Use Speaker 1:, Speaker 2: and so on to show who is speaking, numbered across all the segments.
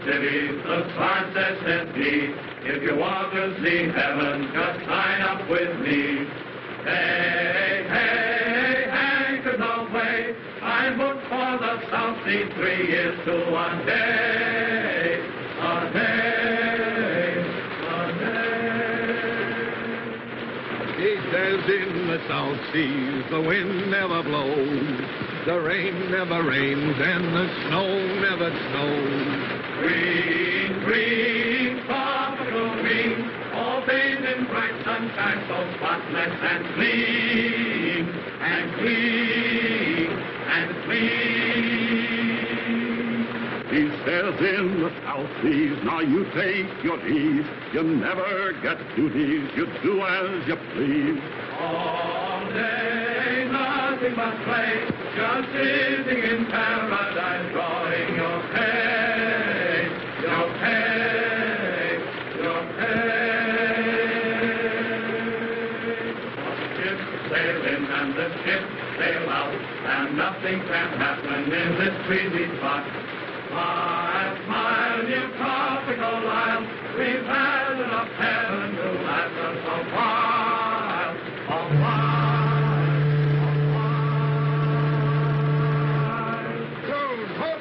Speaker 1: cities, the sign says empty. If you want to see heaven, just sign up with me. Hey, hey, anchors away. I'm booked for the South Sea 3 years to one day. A day, a day.
Speaker 2: He says in the South Seas the wind never blows, the rain never rains, and the snow never snows.
Speaker 1: Green, green, tropical green, all bathed in bright sunshine, so spotless and clean, and clean, and clean.
Speaker 2: He says in the South Seas, now you take your ease, you never get duties, you do as you please.
Speaker 1: All day, nothing but play, just sitting in paradise, drawing your pay, your pay, your pay. The ship sail in and the ship sail out, and nothing can happen in this breezy spot. Smile, smile, you tropical isle, we've had enough heaven to last us a while, a while, a while.
Speaker 2: Joan, hook!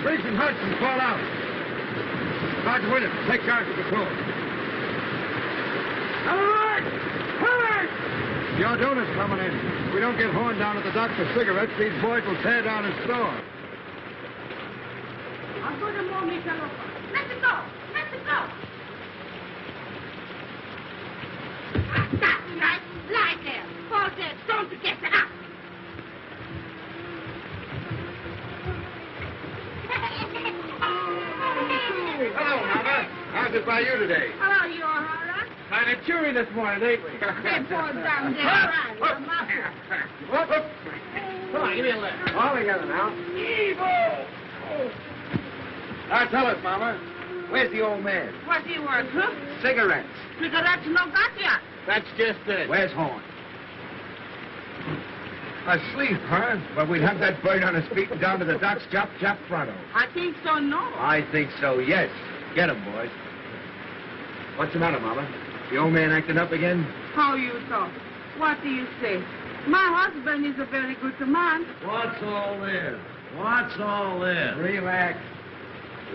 Speaker 2: Briggs and Hudson, fall out. Sergeant Williams, take charge of the crew. Alert! Alert! The Arduna's coming in. If we don't get horned down at the dock for cigarettes, these boys will tear down his store.
Speaker 3: I'll go to Mommy, fellow. Let it go! Let it go! Stop, right? Lie there. Fall there. Don't get it up.
Speaker 2: Hello, Mama. How's it by you today?
Speaker 3: Hello, you all right?
Speaker 2: Kind of cheery this morning, ain't we?
Speaker 3: They fall down there. Right. I'm up.
Speaker 2: Whoop, whoop. Come on, give me a lift. All together now. Evil! Oh. Now tell us, Mama. Where's the old man?
Speaker 3: What's he worth, huh?
Speaker 2: Cigarettes.
Speaker 3: Cigarettes no got ya.
Speaker 2: That's just it. Where's Horn? Asleep, huh? Well, we'd have that bird on his feet and down to the docks, chop, chop, pronto.
Speaker 3: I think so, no.
Speaker 2: I think so, yes. Get him, boys. What's the matter, Mama? The old man acting up again?
Speaker 3: How you talk? What do you say? My husband is a very good man.
Speaker 4: What's all this? What's all this?
Speaker 2: Relax.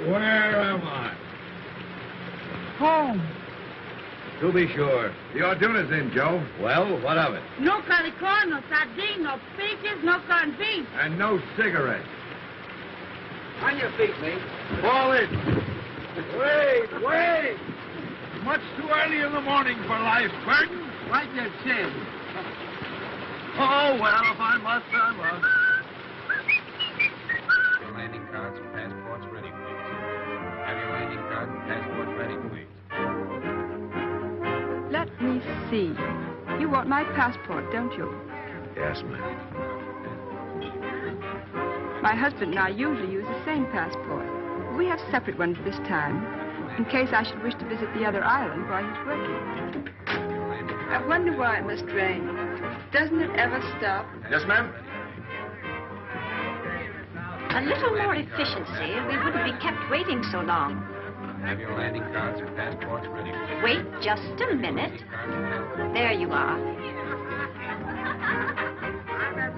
Speaker 4: Where am I?
Speaker 3: Home.
Speaker 2: To be sure. The Arduna's in, Joe.
Speaker 4: Well, what of it?
Speaker 3: No calicorn, no sardine, no peaches, no corned beef.
Speaker 2: And no cigarettes. On your feet, mate. Fall in. Wait!
Speaker 4: Much too early in the morning for life's burden.
Speaker 2: Wipe your chin.
Speaker 4: Oh, well, if I must, I must.
Speaker 5: Your landing cards and passports ready, please. Have your landing card and passports ready, please.
Speaker 6: Let me see. You want my passport, don't you?
Speaker 4: Yes, ma'am.
Speaker 6: My husband and I usually use the same passport. We have separate ones this time, in case I should wish to visit the other island while he's working. I wonder why it must rain. Doesn't it ever stop?
Speaker 2: Yes, ma'am?
Speaker 7: A little more efficiency, we wouldn't be kept waiting so long.
Speaker 5: Have your landing cards and passports ready, please.
Speaker 7: Wait just a minute. There you are.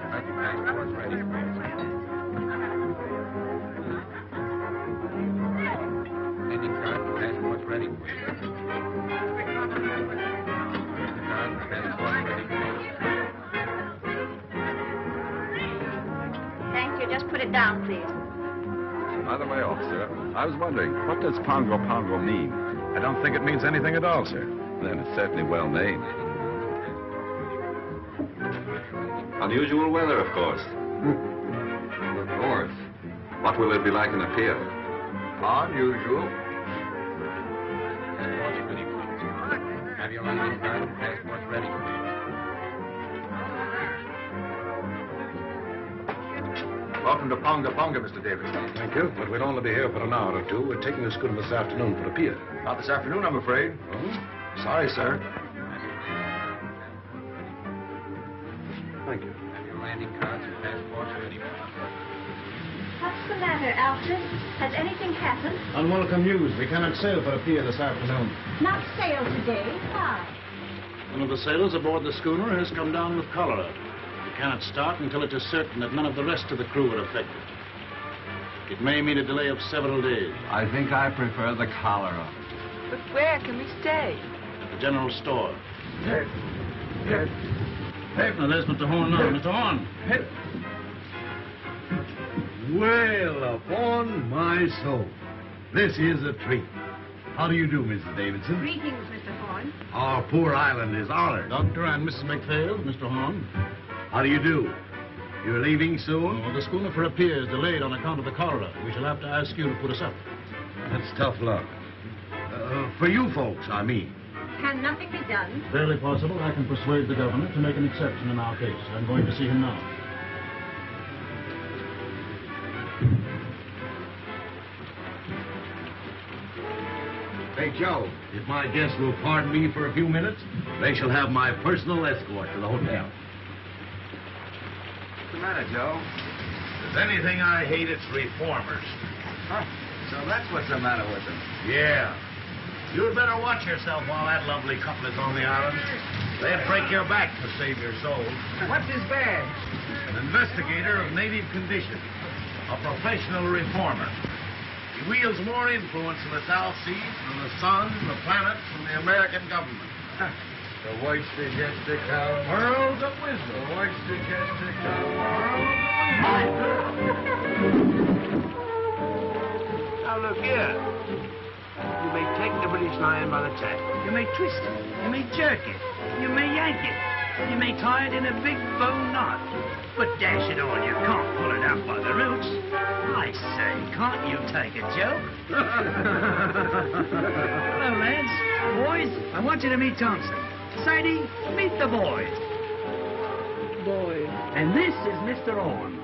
Speaker 5: Have your passports ready, please. Landing card and passports ready, please. Landing card and passports ready, please.
Speaker 7: Thank you. Just put it down, please.
Speaker 8: By the way, officer, I was wondering, what does Pongo Pongo mean? I don't think it means anything at all, sir. Then it's certainly well named. Unusual weather, of course. Of course. What will it be like in a pier? Unusual.
Speaker 5: Passports ready, please. Have your landing card and passports ready, please.
Speaker 8: Welcome to Ponga Ponga, Mr. Davis.
Speaker 4: Thank you, but we'll only be here for an hour or two. We're taking the schooner this afternoon for the pier.
Speaker 8: Not this afternoon, I'm afraid.
Speaker 4: Oh?
Speaker 8: Sorry, sir.
Speaker 4: Thank you.
Speaker 5: Have your landing cards and passports ready, please.
Speaker 7: What's the matter, Alfred? Has anything happened?
Speaker 2: Unwelcome news. We cannot sail for a pier this afternoon.
Speaker 7: Not sail today. Why?
Speaker 2: One of the sailors aboard the schooner has come down with cholera. We cannot start until it is certain that none of the rest of the crew are affected. It may mean a delay of several days.
Speaker 8: I think I prefer the cholera.
Speaker 6: But where can we stay?
Speaker 2: At the general store. Now, there's Mr. Horn now. Mr. Horn.
Speaker 9: Well, upon my soul, this is a treat. How do you do, Mrs. Davidson?
Speaker 7: Greetings, Mr. Horn.
Speaker 9: Our poor island is honored.
Speaker 2: Doctor and Mrs. McPhail, Mr. Horn.
Speaker 9: How do you do? You're leaving soon?
Speaker 2: Oh, the schooner for a pier is delayed on account of the cholera. We shall have to ask you to put us up.
Speaker 9: That's tough luck. For you folks, I mean.
Speaker 7: Can nothing be done?
Speaker 2: Barely possible. I can persuade the governor to make an exception in our case. I'm going to see him now.
Speaker 9: Hey, Joe, if my guests will pardon me for a few minutes, they shall have my personal escort to the hotel.
Speaker 8: What's the matter, Joe?
Speaker 9: If there's anything I hate, it's reformers.
Speaker 8: Huh? So that's what's the matter with them.
Speaker 9: Yeah. You'd better watch yourself while that lovely couple is on the island. They'd break your back to save your soul.
Speaker 10: What's his badge?
Speaker 9: An investigator of native condition. A professional reformer. He wields more influence in the South Seas than the sun, the planets, and the American government.
Speaker 10: The voice is yet to come.
Speaker 9: Worlds of wisdom.
Speaker 10: The voice is yet to come. Worlds of wisdom.
Speaker 11: Now look here. You may take the British Lion by the tail. You may twist it. You may jerk it. You may yank it. You may tie it in a big bow knot. But dash it all, you can't pull it out by the roots. I say, can't you take a joke? Hello, lads. Boys, I want you to meet Thompson. Sadie, meet the boys.
Speaker 3: Boy.
Speaker 11: And this is Mr. Horn.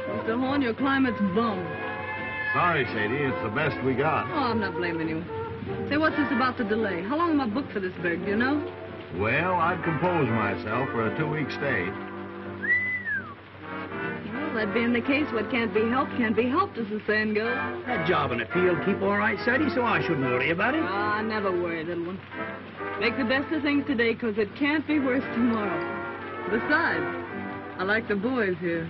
Speaker 3: Mr. Horn, your climate's bum.
Speaker 9: Sorry, Sadie. It's the best we got.
Speaker 3: Oh, I'm not blaming you. Say, what's this about the delay? How long am I booked for this berg, do you know?
Speaker 9: Well, I'd compose myself for a 2-week stay.
Speaker 3: Well, that being the case, what can't be helped, as the saying goes.
Speaker 11: That job and appeal keep all right, Sadie, so I shouldn't worry about it.
Speaker 3: Ah, never worry, little one. Make the best of things today, 'cause it can't be worse tomorrow. Besides, I like the boys here.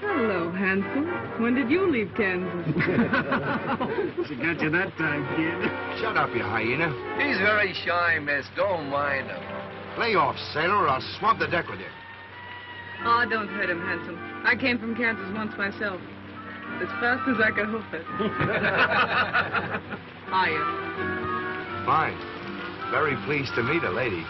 Speaker 3: Hello, handsome. When did you leave Kansas?
Speaker 11: She got you that time, kid.
Speaker 10: Shut up, you hyena.
Speaker 5: He's very shy, miss. Don't mind him.
Speaker 10: Lay off, sailor, or I'll swab the deck with you.
Speaker 3: Oh, don't hurt him, handsome. I came from Kansas once myself. As fast as I could hoof it. Hiya.
Speaker 10: Fine. Very pleased to meet a lady.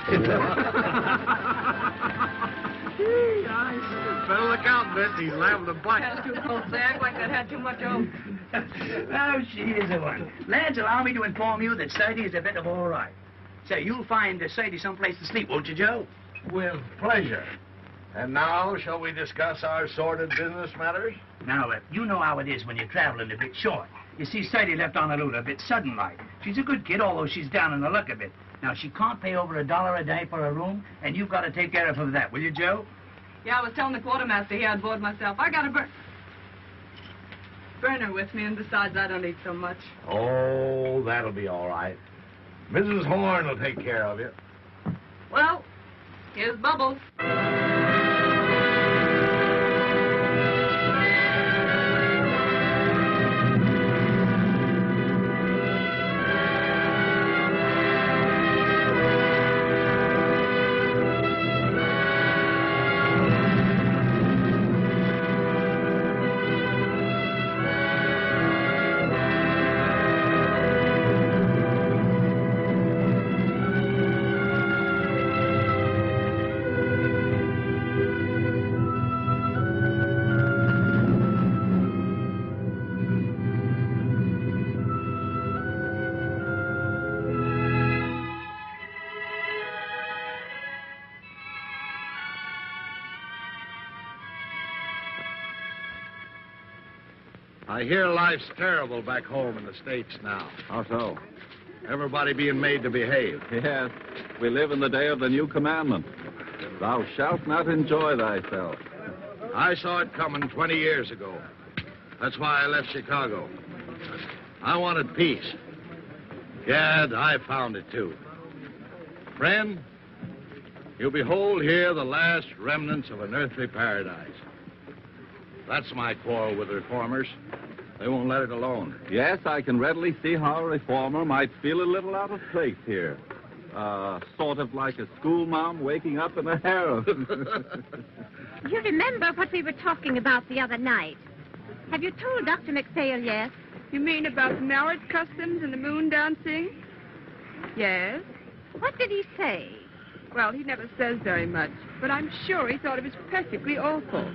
Speaker 9: Better look out, miss. He's liable to bite.
Speaker 3: That's too close. They act like that had too much of.
Speaker 11: Oh, she is a one. Lads, allow me to inform you that Sadie is a bit of all right. Say, you'll find Sadie someplace to sleep, won't you, Joe?
Speaker 9: With pleasure. And now, shall we discuss our sordid business matters?
Speaker 11: Now, you know how it is when you're traveling a bit short. You see, Sadie left Honolulu a bit sudden-like. She's a good kid, although she's down in the luck a bit. Now, she can't pay over $1 a day for a room, and you've got to take care of her for that, will you, Joe?
Speaker 3: Yeah, I was telling the quartermaster here on board myself. I got a burner with me, and besides, I don't eat so much.
Speaker 9: Oh, that'll be all right. Mrs. Horn will take care of you.
Speaker 3: Well, here's Bubbles.
Speaker 9: I hear life's terrible back home in the States now.
Speaker 8: How so?
Speaker 9: Everybody being made to behave.
Speaker 8: Yes, we live in the day of the new commandment. Thou shalt not enjoy thyself.
Speaker 9: I saw it coming 20 years ago. That's why I left Chicago. I wanted peace. Gad, I found it too. Friend, you behold here the last remnants of an earthly paradise. That's my quarrel with reformers. They won't let it alone.
Speaker 8: Yes, I can readily see how a reformer might feel a little out of place here. Sort of like a schoolma'am waking up in a harem.
Speaker 7: You remember what we were talking about the other night? Have you told Dr. McPhail yet?
Speaker 6: You mean about marriage customs and the moon dancing? Yes.
Speaker 7: What did he say?
Speaker 6: Well, he never says very much, but I'm sure he thought it was perfectly awful.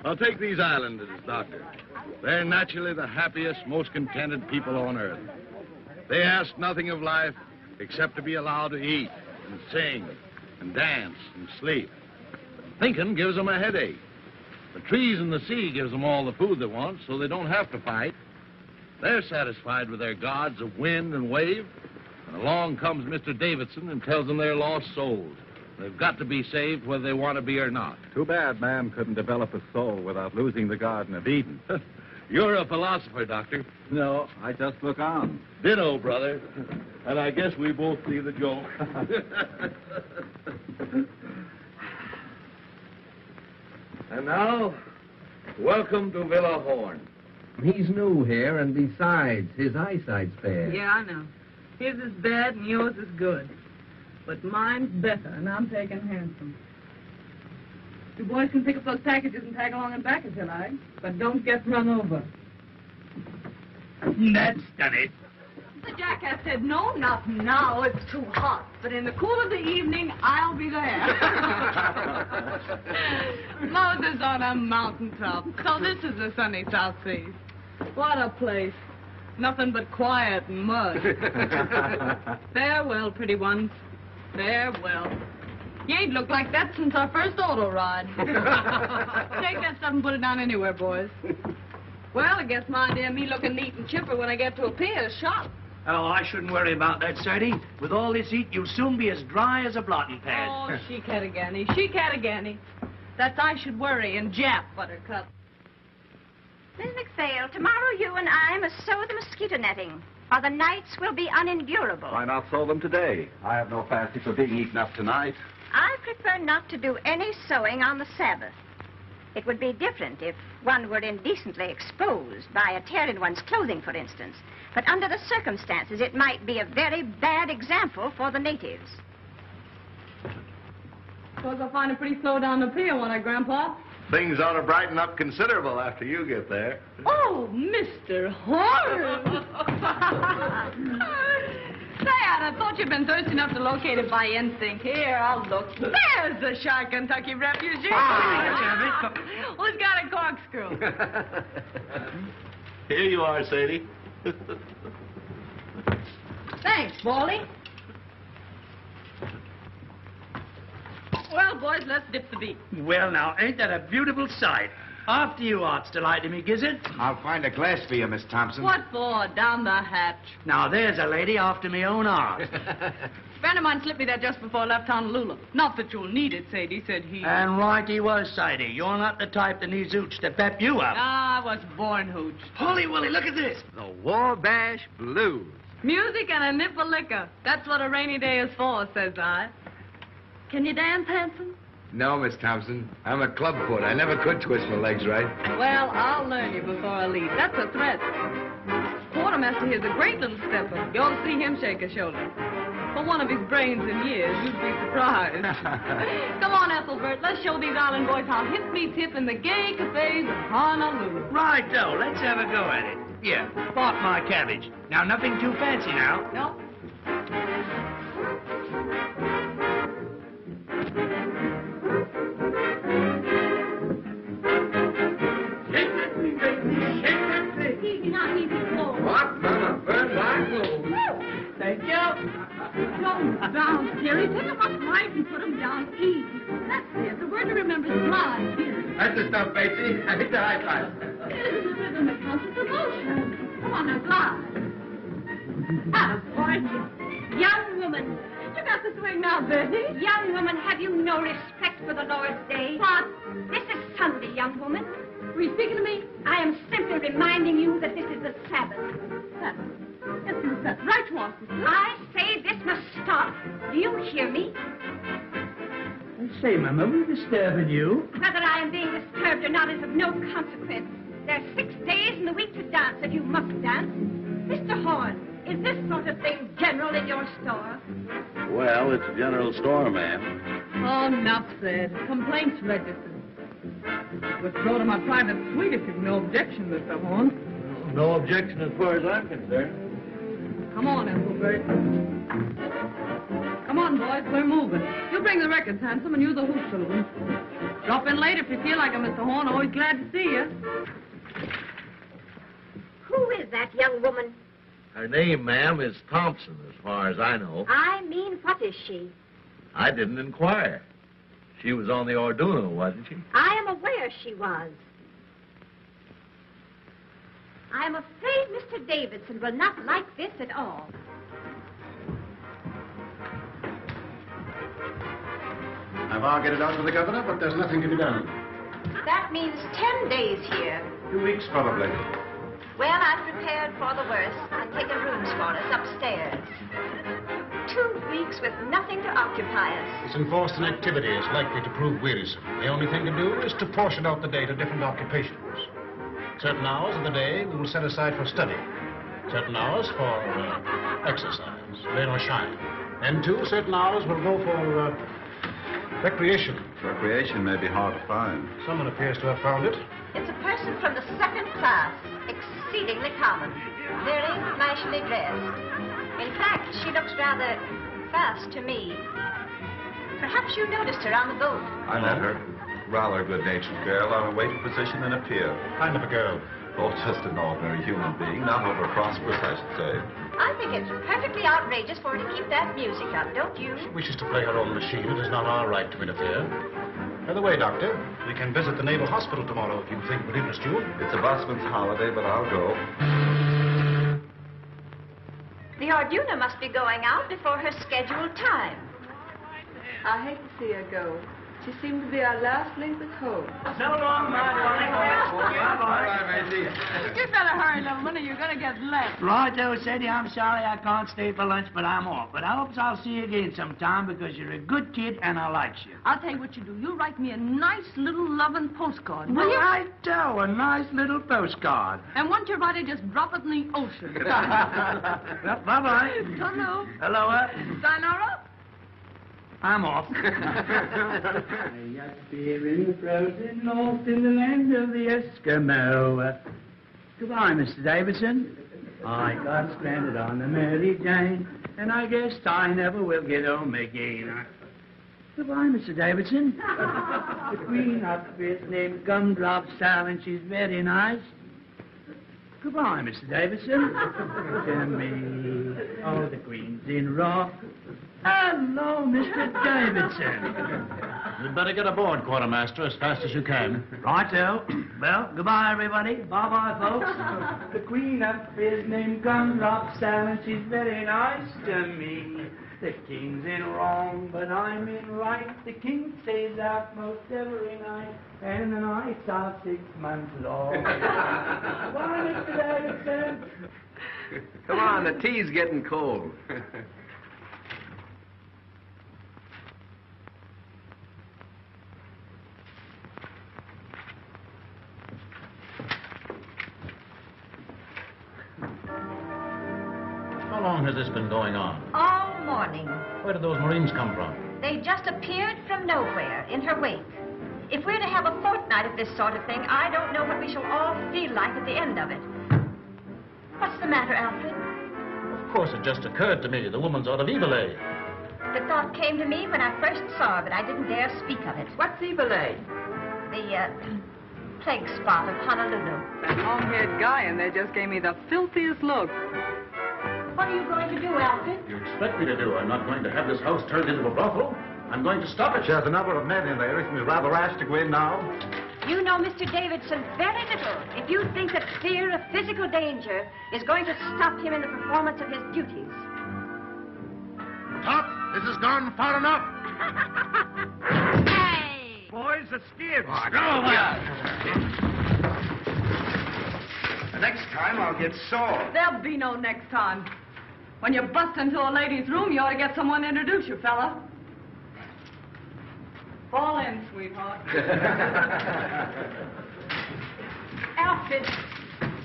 Speaker 9: I'll take these islanders, Doctor. They're naturally the happiest, most contented people on earth. They ask nothing of life except to be allowed to eat and sing and dance and sleep. Thinking gives them a headache. The trees and the sea gives them all the food they want, so they don't have to fight. They're satisfied with their gods of wind and wave. And along comes Mr. Davidson and tells them they're lost souls. They've got to be saved whether they want to be or not.
Speaker 8: Too bad man couldn't develop a soul without losing the Garden of Eden.
Speaker 9: You're a philosopher, Doctor.
Speaker 8: No, I just look on.
Speaker 9: Ditto, brother. And I guess we both see the joke. And now, welcome to Villa Horn.
Speaker 5: He's new here, and besides, his eyesight's bad.
Speaker 3: Yeah, I know. His is bad and yours is good. But mine's better, and I'm taking handsome. You boys can pick up those packages and tag along and back if you like, but don't get run over.
Speaker 11: That's done it.
Speaker 3: The jackass said, no, not now, it's too hot. But in the cool of the evening, I'll be there. Moses on a mountaintop. So this is the sunny South Seas. What a place. Nothing but quiet and mud. Farewell, pretty ones. Farewell. You ain't looked like that since our first auto ride. Take that stuff and put it down anywhere, boys. Well, I guess my dear me looking neat and chipper when I get to a pier is shot.
Speaker 11: Oh, I shouldn't worry about that, Sadie. With all this heat, you'll soon be as dry as a blotting pad.
Speaker 3: Oh, she-cat-a-ganny, she-cat-a-ganny. That's I should worry and Jap, Buttercup.
Speaker 7: Miss McPhail, tomorrow you and I must sew the mosquito netting, or the nights will be unendurable.
Speaker 8: Why not sow them today? I have no fancy for being eaten up tonight.
Speaker 7: I prefer not to do any sewing on the Sabbath. It would be different if one were indecently exposed by a tear in one's clothing, for instance. But under the circumstances, it might be a very bad example for the natives.
Speaker 3: Suppose I'll find it pretty slow down the pier, won't I, Grandpa?
Speaker 9: Things ought to brighten up considerable after you get there.
Speaker 3: Oh, Mr. Horace! Say, I thought you'd been thirsty enough to locate it by instinct. Here, I'll look. There's the shy Kentucky refugee. Who's got a corkscrew?
Speaker 9: Here you are, Sadie.
Speaker 3: Thanks, Baldy. Well, boys, let's dip the beat.
Speaker 11: Well, now, ain't that a beautiful sight? After you, Art's delighted me, Gizzard.
Speaker 5: I'll find a glass for you, Miss Thompson.
Speaker 3: What for? Down the hatch.
Speaker 11: Now, there's a lady after me own art.
Speaker 3: A friend of mine slipped me that just before I left Honolulu. Not that you'll need it, Sadie, said he.
Speaker 11: And right he was, Sadie. You're not the type that needs hooch to pep you up.
Speaker 3: I was born hooch.
Speaker 11: Holy Willie, look at this.
Speaker 5: The Wabash Blues.
Speaker 3: Music and a nip of liquor. That's what a rainy day is for, says I. Can you dance, handsome?
Speaker 5: No, Miss Thompson. I'm a clubfoot. I never could twist my legs right.
Speaker 3: Well, I'll learn you before I leave. That's a threat. Quartermaster here's a great little stepper. You ought to see him shake a shoulder. For one of his brains in years, you'd be surprised. Come on, Ethelbert. Let's show these island boys how hip meets hip in the gay cafes of Honolulu.
Speaker 11: Righto, let's have a go at it. Here, spot my cabbage. Now, nothing too fancy now.
Speaker 3: No.
Speaker 5: What, Mama? Burn my clothes.
Speaker 3: Thank you. Down, Jerry. Pick them up right and put them down easy. That's it. The word to remember is glide, Jerry.
Speaker 5: That's the stuff, Betsy. I hit the high five.
Speaker 3: This is the rhythm that counts as emotion. Come on now, glide. Attaboy.
Speaker 7: Young woman.
Speaker 3: You got the swing now, Betty.
Speaker 7: Young woman, have you no respect for the Lord's day?
Speaker 3: What?
Speaker 7: This is Sunday, young woman.
Speaker 3: Were you speaking to me?
Speaker 7: I am simply reminding you that this is the Sabbath.
Speaker 3: Sabbath. Yes, it was Sabbath. Right you are, sister.
Speaker 7: I say this must stop. Do you hear me?
Speaker 11: I say, Mama, we're disturbing you.
Speaker 7: Whether I am being disturbed or not is of no consequence. There are 6 days in the week to dance if you must dance. Mr. Horn, is this sort of thing general in your store?
Speaker 2: Well, it's a general store, ma'am.
Speaker 3: Oh, enough said. Complaints registered. Withdraw to my private suite if you've no objection, Mr. Horn.
Speaker 9: No objection as far as I'm concerned.
Speaker 3: Come on, Ethelbert. Come on, boys, we're moving. You bring the records, Handsome, and you the hoop children. Drop in late if you feel like it, Mr. Horn. Always glad to see you.
Speaker 7: Who is that young woman?
Speaker 9: Her name, ma'am, is Thompson, as far as I know.
Speaker 7: I mean, what is she?
Speaker 9: I didn't inquire. She was on the Orduno, wasn't she?
Speaker 7: I am aware she was. I am afraid Mr. Davidson will not like this at all.
Speaker 2: I've argued it out with the governor, but there's nothing to be done.
Speaker 7: That means 10 days here.
Speaker 2: 2 weeks, probably.
Speaker 7: Well, I've prepared for the worst and taken rooms for us upstairs. 2 weeks with nothing to occupy us.
Speaker 2: This enforced inactivity is likely to prove wearisome. The only thing to do is to portion out the day to different occupations. Certain hours of the day we will set aside for study. Certain hours for exercise, rain or shine. And too, certain hours will go for recreation.
Speaker 8: Recreation may be hard to find.
Speaker 2: Someone appears to have found it.
Speaker 7: It's a person from the second class, exceedingly common, very flashily dressed. In fact, she looks rather fast to me. Perhaps you noticed her on the boat.
Speaker 8: I met her. Rather a good-natured girl on a waiting position in a pier.
Speaker 2: Kind of a girl.
Speaker 8: Oh, just an ordinary human being, not over prosperous, I should say.
Speaker 7: I think it's perfectly outrageous for her to keep that music up, don't you?
Speaker 2: She wishes to play her own machine. It is not our right to interfere. By the way, Doctor, we can visit the Naval Hospital tomorrow if you think it would interest you.
Speaker 8: It's a busman's holiday, but I'll go.
Speaker 7: The Orduna must be going out before her scheduled time.
Speaker 6: I hate to see her go. She seemed to be our last link with hope.
Speaker 11: So long, my darling.
Speaker 3: You better hurry, little one, or you're going to get left.
Speaker 11: Righto, Sadie, I'm sorry I can't stay for lunch, but I'm off. But I hope I'll see you again sometime because you're a good kid and I likes you.
Speaker 3: I'll tell you what you do. You write me a nice little loving postcard, will you?
Speaker 11: Righto, a nice little postcard.
Speaker 3: And once you write it, just drop it in the ocean.
Speaker 11: Well, bye-bye.
Speaker 3: Hello.
Speaker 11: Hello,
Speaker 3: Sayonara.
Speaker 11: I'm off. I up here in the frozen north in the land of the Eskimo. Goodbye, Mr. Davidson. I got stranded on the Mary Jane, and I guess I never will get home again. Goodbye, Mr. Davidson. The queen up is named Gumdrop Sal, and she's very nice. Goodbye, Mr. Davidson. To me, oh, the queen's in rock. Hello, Mr. Davidson.
Speaker 2: You'd better get aboard, Quartermaster, as fast as you can.
Speaker 11: Righto. Well, goodbye, everybody. Bye-bye, folks. The queen up is named Gumdrop Sal, and she's very nice to me. The king's in wrong, but I'm in right. The king stays out most every night, and the nights are 6 months long. Bye, Mr. Davidson.
Speaker 5: Come on, the tea's getting cold.
Speaker 2: How long has this been going on?
Speaker 7: All morning.
Speaker 2: Where did those Marines come from?
Speaker 7: They just appeared from nowhere in her wake. If we're to have a fortnight of this sort of thing, I don't know what we shall all feel like at the end of it. What's the matter, Alfred?
Speaker 2: Of course, it just occurred to me. The woman's out of Evil-A.
Speaker 7: The thought came to me when I first saw her, but I didn't dare speak of it.
Speaker 6: What's Evil-A?
Speaker 7: The, plague spot of Honolulu.
Speaker 3: That long-haired guy in there just gave me the filthiest look.
Speaker 7: What are you going to do, Alfred?
Speaker 2: You expect me to do? I'm not going to have this house turned into a brothel. I'm going to stop it.
Speaker 8: She has a number of men in there. Isn't it rather rash to go in now?
Speaker 7: You know Mr. Davidson very little if you think that fear of physical danger is going to stop him in the performance of his duties.
Speaker 9: Stop! This has gone far enough.
Speaker 7: Hey!
Speaker 11: boys. Let's give.
Speaker 5: Oh,
Speaker 11: The next time I'll get sore.
Speaker 3: There'll be no next time. When you bust into a lady's room, you ought to get someone to introduce you, fella. Fall in, sweetheart.
Speaker 7: Alfred!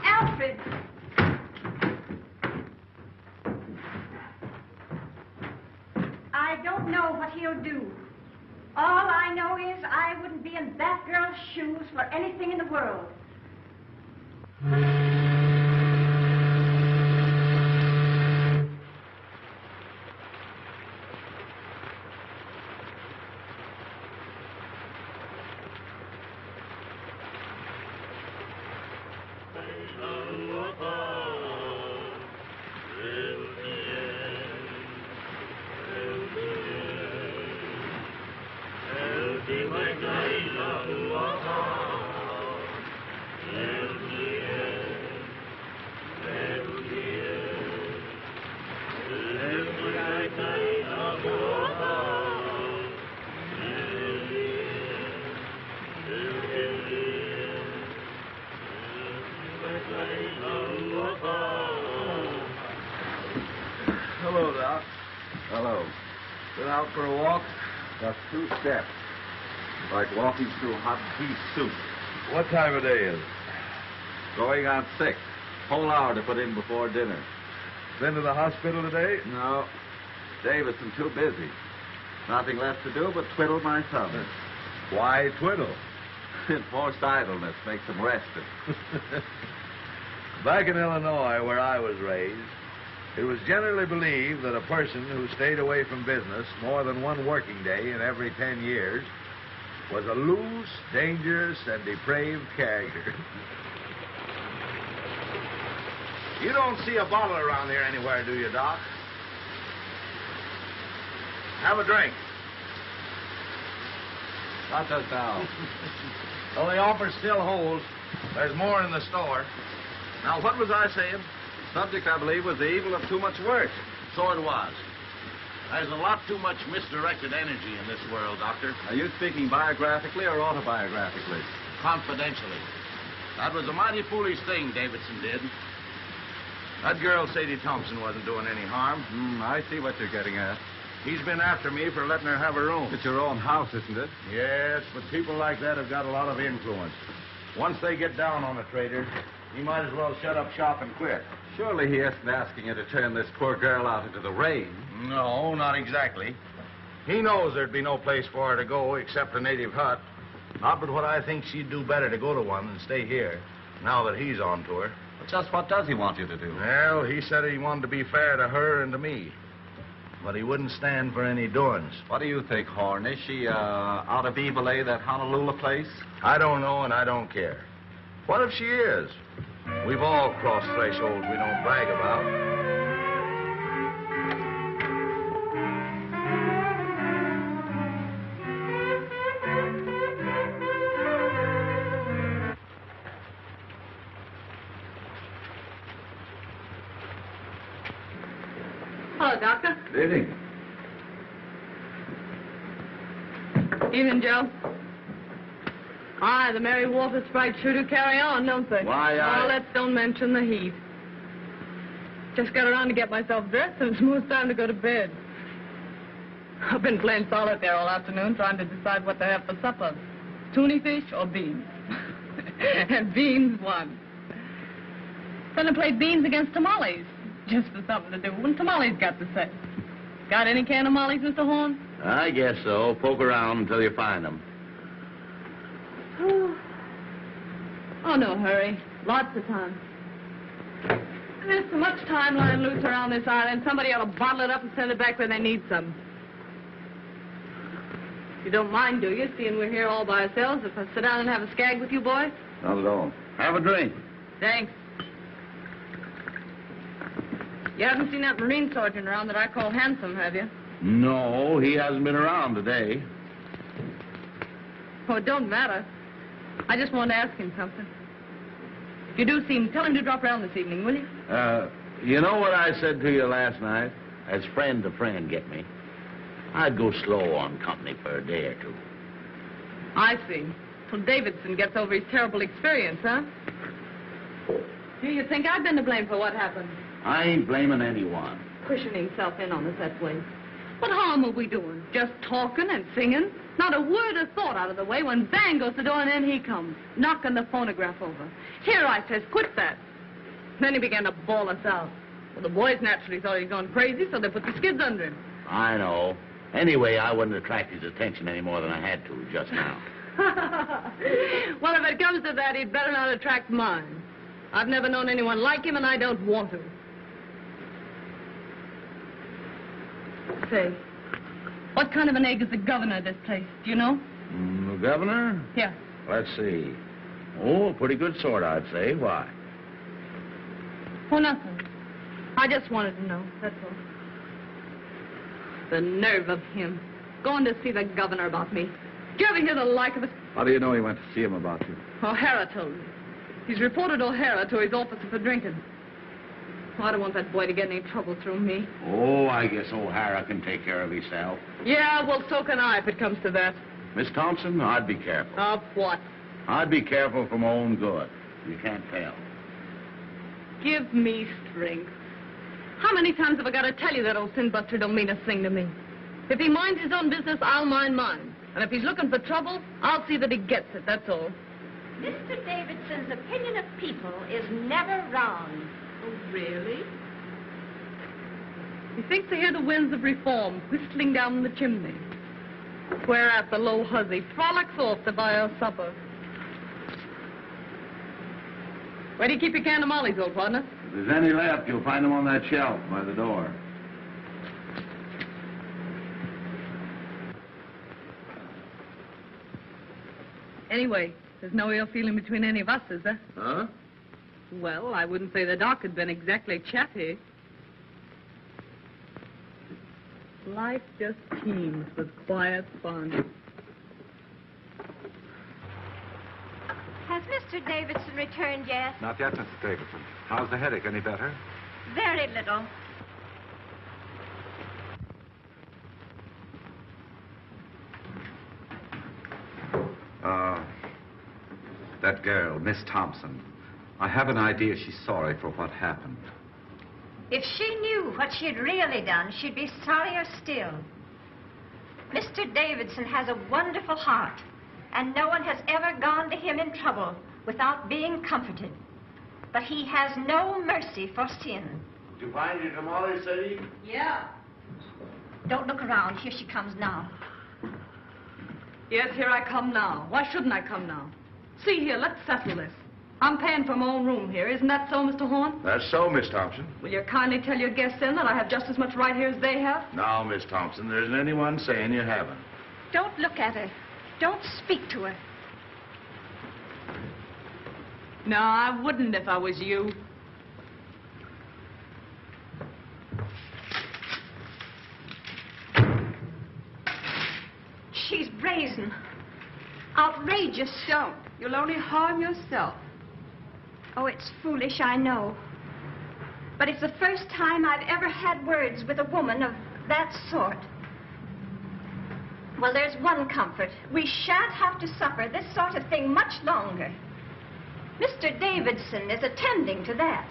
Speaker 7: Alfred! I don't know what he'll do. All I know is I wouldn't be in that girl's shoes for anything in the world.
Speaker 8: Hello, Doc. Hello. Been out for a walk? Just 2 steps. Like walking through hot beef soup.
Speaker 9: What time of day is it?
Speaker 8: Going on 6. Whole hour to put in before dinner.
Speaker 9: Been to the hospital today?
Speaker 8: No. Davison too busy. Nothing left to do but twiddle my thumbs.
Speaker 9: Why twiddle?
Speaker 8: Forced idleness makes him rested.
Speaker 9: Back in Illinois, where I was raised, it was generally believed that a person who stayed away from business more than one working day in every 10 years was a loose, dangerous, and depraved character. You don't see a bottle around here anywhere, do you, Doc? Have a drink.
Speaker 8: Not just now.
Speaker 9: Well, the offer still holds. There's more in the store. Now, what was I saying?
Speaker 8: Subject, I believe, was the evil of too much work.
Speaker 9: So it was. There's a lot too much misdirected energy in this world, Doctor.
Speaker 8: Are you speaking biographically or autobiographically?
Speaker 9: Confidentially. That was a mighty foolish thing Davidson did. That girl, Sadie Thompson, wasn't doing any harm.
Speaker 8: I see what you're getting at.
Speaker 9: He's been after me for letting her have her room.
Speaker 8: It's your own house, isn't it?
Speaker 9: Yes, but people like that have got a lot of influence. Once they get down on a trader, he might as well shut up shop and quit.
Speaker 8: Surely he isn't asking you to turn this poor girl out into the rain.
Speaker 9: No, not exactly. He knows there'd be no place for her to go except a native hut. Not but what I think she'd do better to go to one than stay here, now that he's on to her.
Speaker 8: But just what does he want you to do?
Speaker 9: Well, he said he wanted to be fair to her and to me. But he wouldn't stand for any doings.
Speaker 8: What do you think, Horn? Is she out of Evil, that Honolulu place?
Speaker 9: I don't know, and I don't care. What if she is? We've all crossed thresholds we don't brag about.
Speaker 3: Hello, Doctor.
Speaker 8: Good evening.
Speaker 3: Evening, Joe. Aye, the Merry Water Sprite sure do carry on, don't they?
Speaker 8: Why,
Speaker 3: Oh, let's don't mention the heat. Just got around to get myself dressed, and it's almost time to go to bed. I've been playing solitaire all afternoon, trying to decide what to have for supper. Tuna fish or beans? And beans won. Then I played beans against tamales, just for something to do. When tamales got to say. Got any can of mollies, Mr. Horn?
Speaker 11: I guess so. Poke around until you find them.
Speaker 3: Oh, no hurry. Lots of time. There's so much time lying loose around this island, somebody ought to bottle it up and send it back where they need some. You don't mind, do you, seeing we're here all by ourselves, if I sit down and have a skag with you boys?
Speaker 8: Not at all.
Speaker 11: Have a drink.
Speaker 3: Thanks. You haven't seen that Marine sergeant around that I call handsome, have you?
Speaker 11: No, he hasn't been around today.
Speaker 3: Oh, it don't matter. I just wanted to ask him something. If you do see him, tell him to drop around this evening, will you?
Speaker 11: You know what I said to you last night? As friend to friend, get me? I'd go slow on company for a day or two.
Speaker 3: I see. Till Davidson gets over his terrible experience, huh? Do you think I've been to blame for what happened?
Speaker 11: I ain't blaming anyone.
Speaker 3: Pushing himself in on us that way. What harm are we doing? Just talking and singing? Not a word of thought out of the way when bang goes the door and in he comes, knocking the phonograph over. Here, I says, quit that. Then he began to bawl us out. Well, the boys naturally thought he'd gone crazy, so they put the skids under him.
Speaker 11: I know. Anyway, I wouldn't attract his attention any more than I had to just now.
Speaker 3: Well, if it comes to that, he'd better not attract mine. I've never known anyone like him, and I don't want to. Say, what kind of an egg is the governor of this place? Do you know?
Speaker 11: The governor?
Speaker 3: Yeah.
Speaker 11: Let's see. Oh, a pretty good sort, I'd say. Why?
Speaker 3: Oh, nothing. I just wanted to know, that's all. The nerve of him. Going to see the governor about me. Did you ever hear the like of it?
Speaker 8: How do you know he went to see him about you?
Speaker 3: O'Hara told me. He's reported O'Hara to his officer for drinking. Oh, I don't want that boy to get any trouble through me.
Speaker 11: Oh, I guess O'Hara can take care of himself.
Speaker 3: Yeah, well, so can I if it comes to that.
Speaker 11: Miss Thompson, I'd be careful.
Speaker 3: Of what?
Speaker 11: I'd be careful for my own good. You can't tell.
Speaker 3: Give me strength. How many times have I got to tell you that old sin buster don't mean a thing to me? If he minds his own business, I'll mind mine. And if he's looking for trouble, I'll see that he gets it, that's all.
Speaker 7: Mr. Davidson's opinion of people is never wrong.
Speaker 3: Oh, really? He thinks to hear the winds of reform whistling down the chimney. Whereas the low hussy frolics off to buy her supper. Where do you keep your can of mollies, old partner?
Speaker 11: If there's any left, you'll find them on that shelf by the door.
Speaker 3: Anyway, there's no ill feeling between any of us, is there?
Speaker 11: Huh?
Speaker 3: Well, I wouldn't say the doc had been exactly chatty. Life just teems with quiet fun.
Speaker 7: Has Mr. Davidson returned yet?
Speaker 8: Not yet, Mrs. Davidson. How's the headache? Any better?
Speaker 7: Very little.
Speaker 8: That girl, Miss Thompson. I have an idea she's sorry for what happened.
Speaker 7: If she knew what she'd really done, she'd be sorrier still. Mr. Davidson has a wonderful heart, and no one has ever gone to him in trouble without being comforted. But he has no mercy for sin.
Speaker 11: Did you find your tamales, Sadie?
Speaker 3: Yeah.
Speaker 7: Don't look around. Here she comes now.
Speaker 3: Yes, here I come now. Why shouldn't I come now? See here, let's settle this. I'm paying for my own room here. Isn't that so, Mr. Horn?
Speaker 4: That's so, Miss Thompson.
Speaker 3: Will you kindly tell your guests then that I have just as much right here as they have?
Speaker 11: Now, Miss Thompson, there isn't anyone saying you haven't.
Speaker 7: Don't look at her. Don't speak to her.
Speaker 3: No, I wouldn't if I was you.
Speaker 7: She's brazen. Outrageous.
Speaker 6: Don't. You'll only harm yourself.
Speaker 7: Oh, it's foolish, I know. But it's the first time I've ever had words with a woman of that sort. Well, there's one comfort. We shan't have to suffer this sort of thing much longer. Mr. Davidson is attending to that.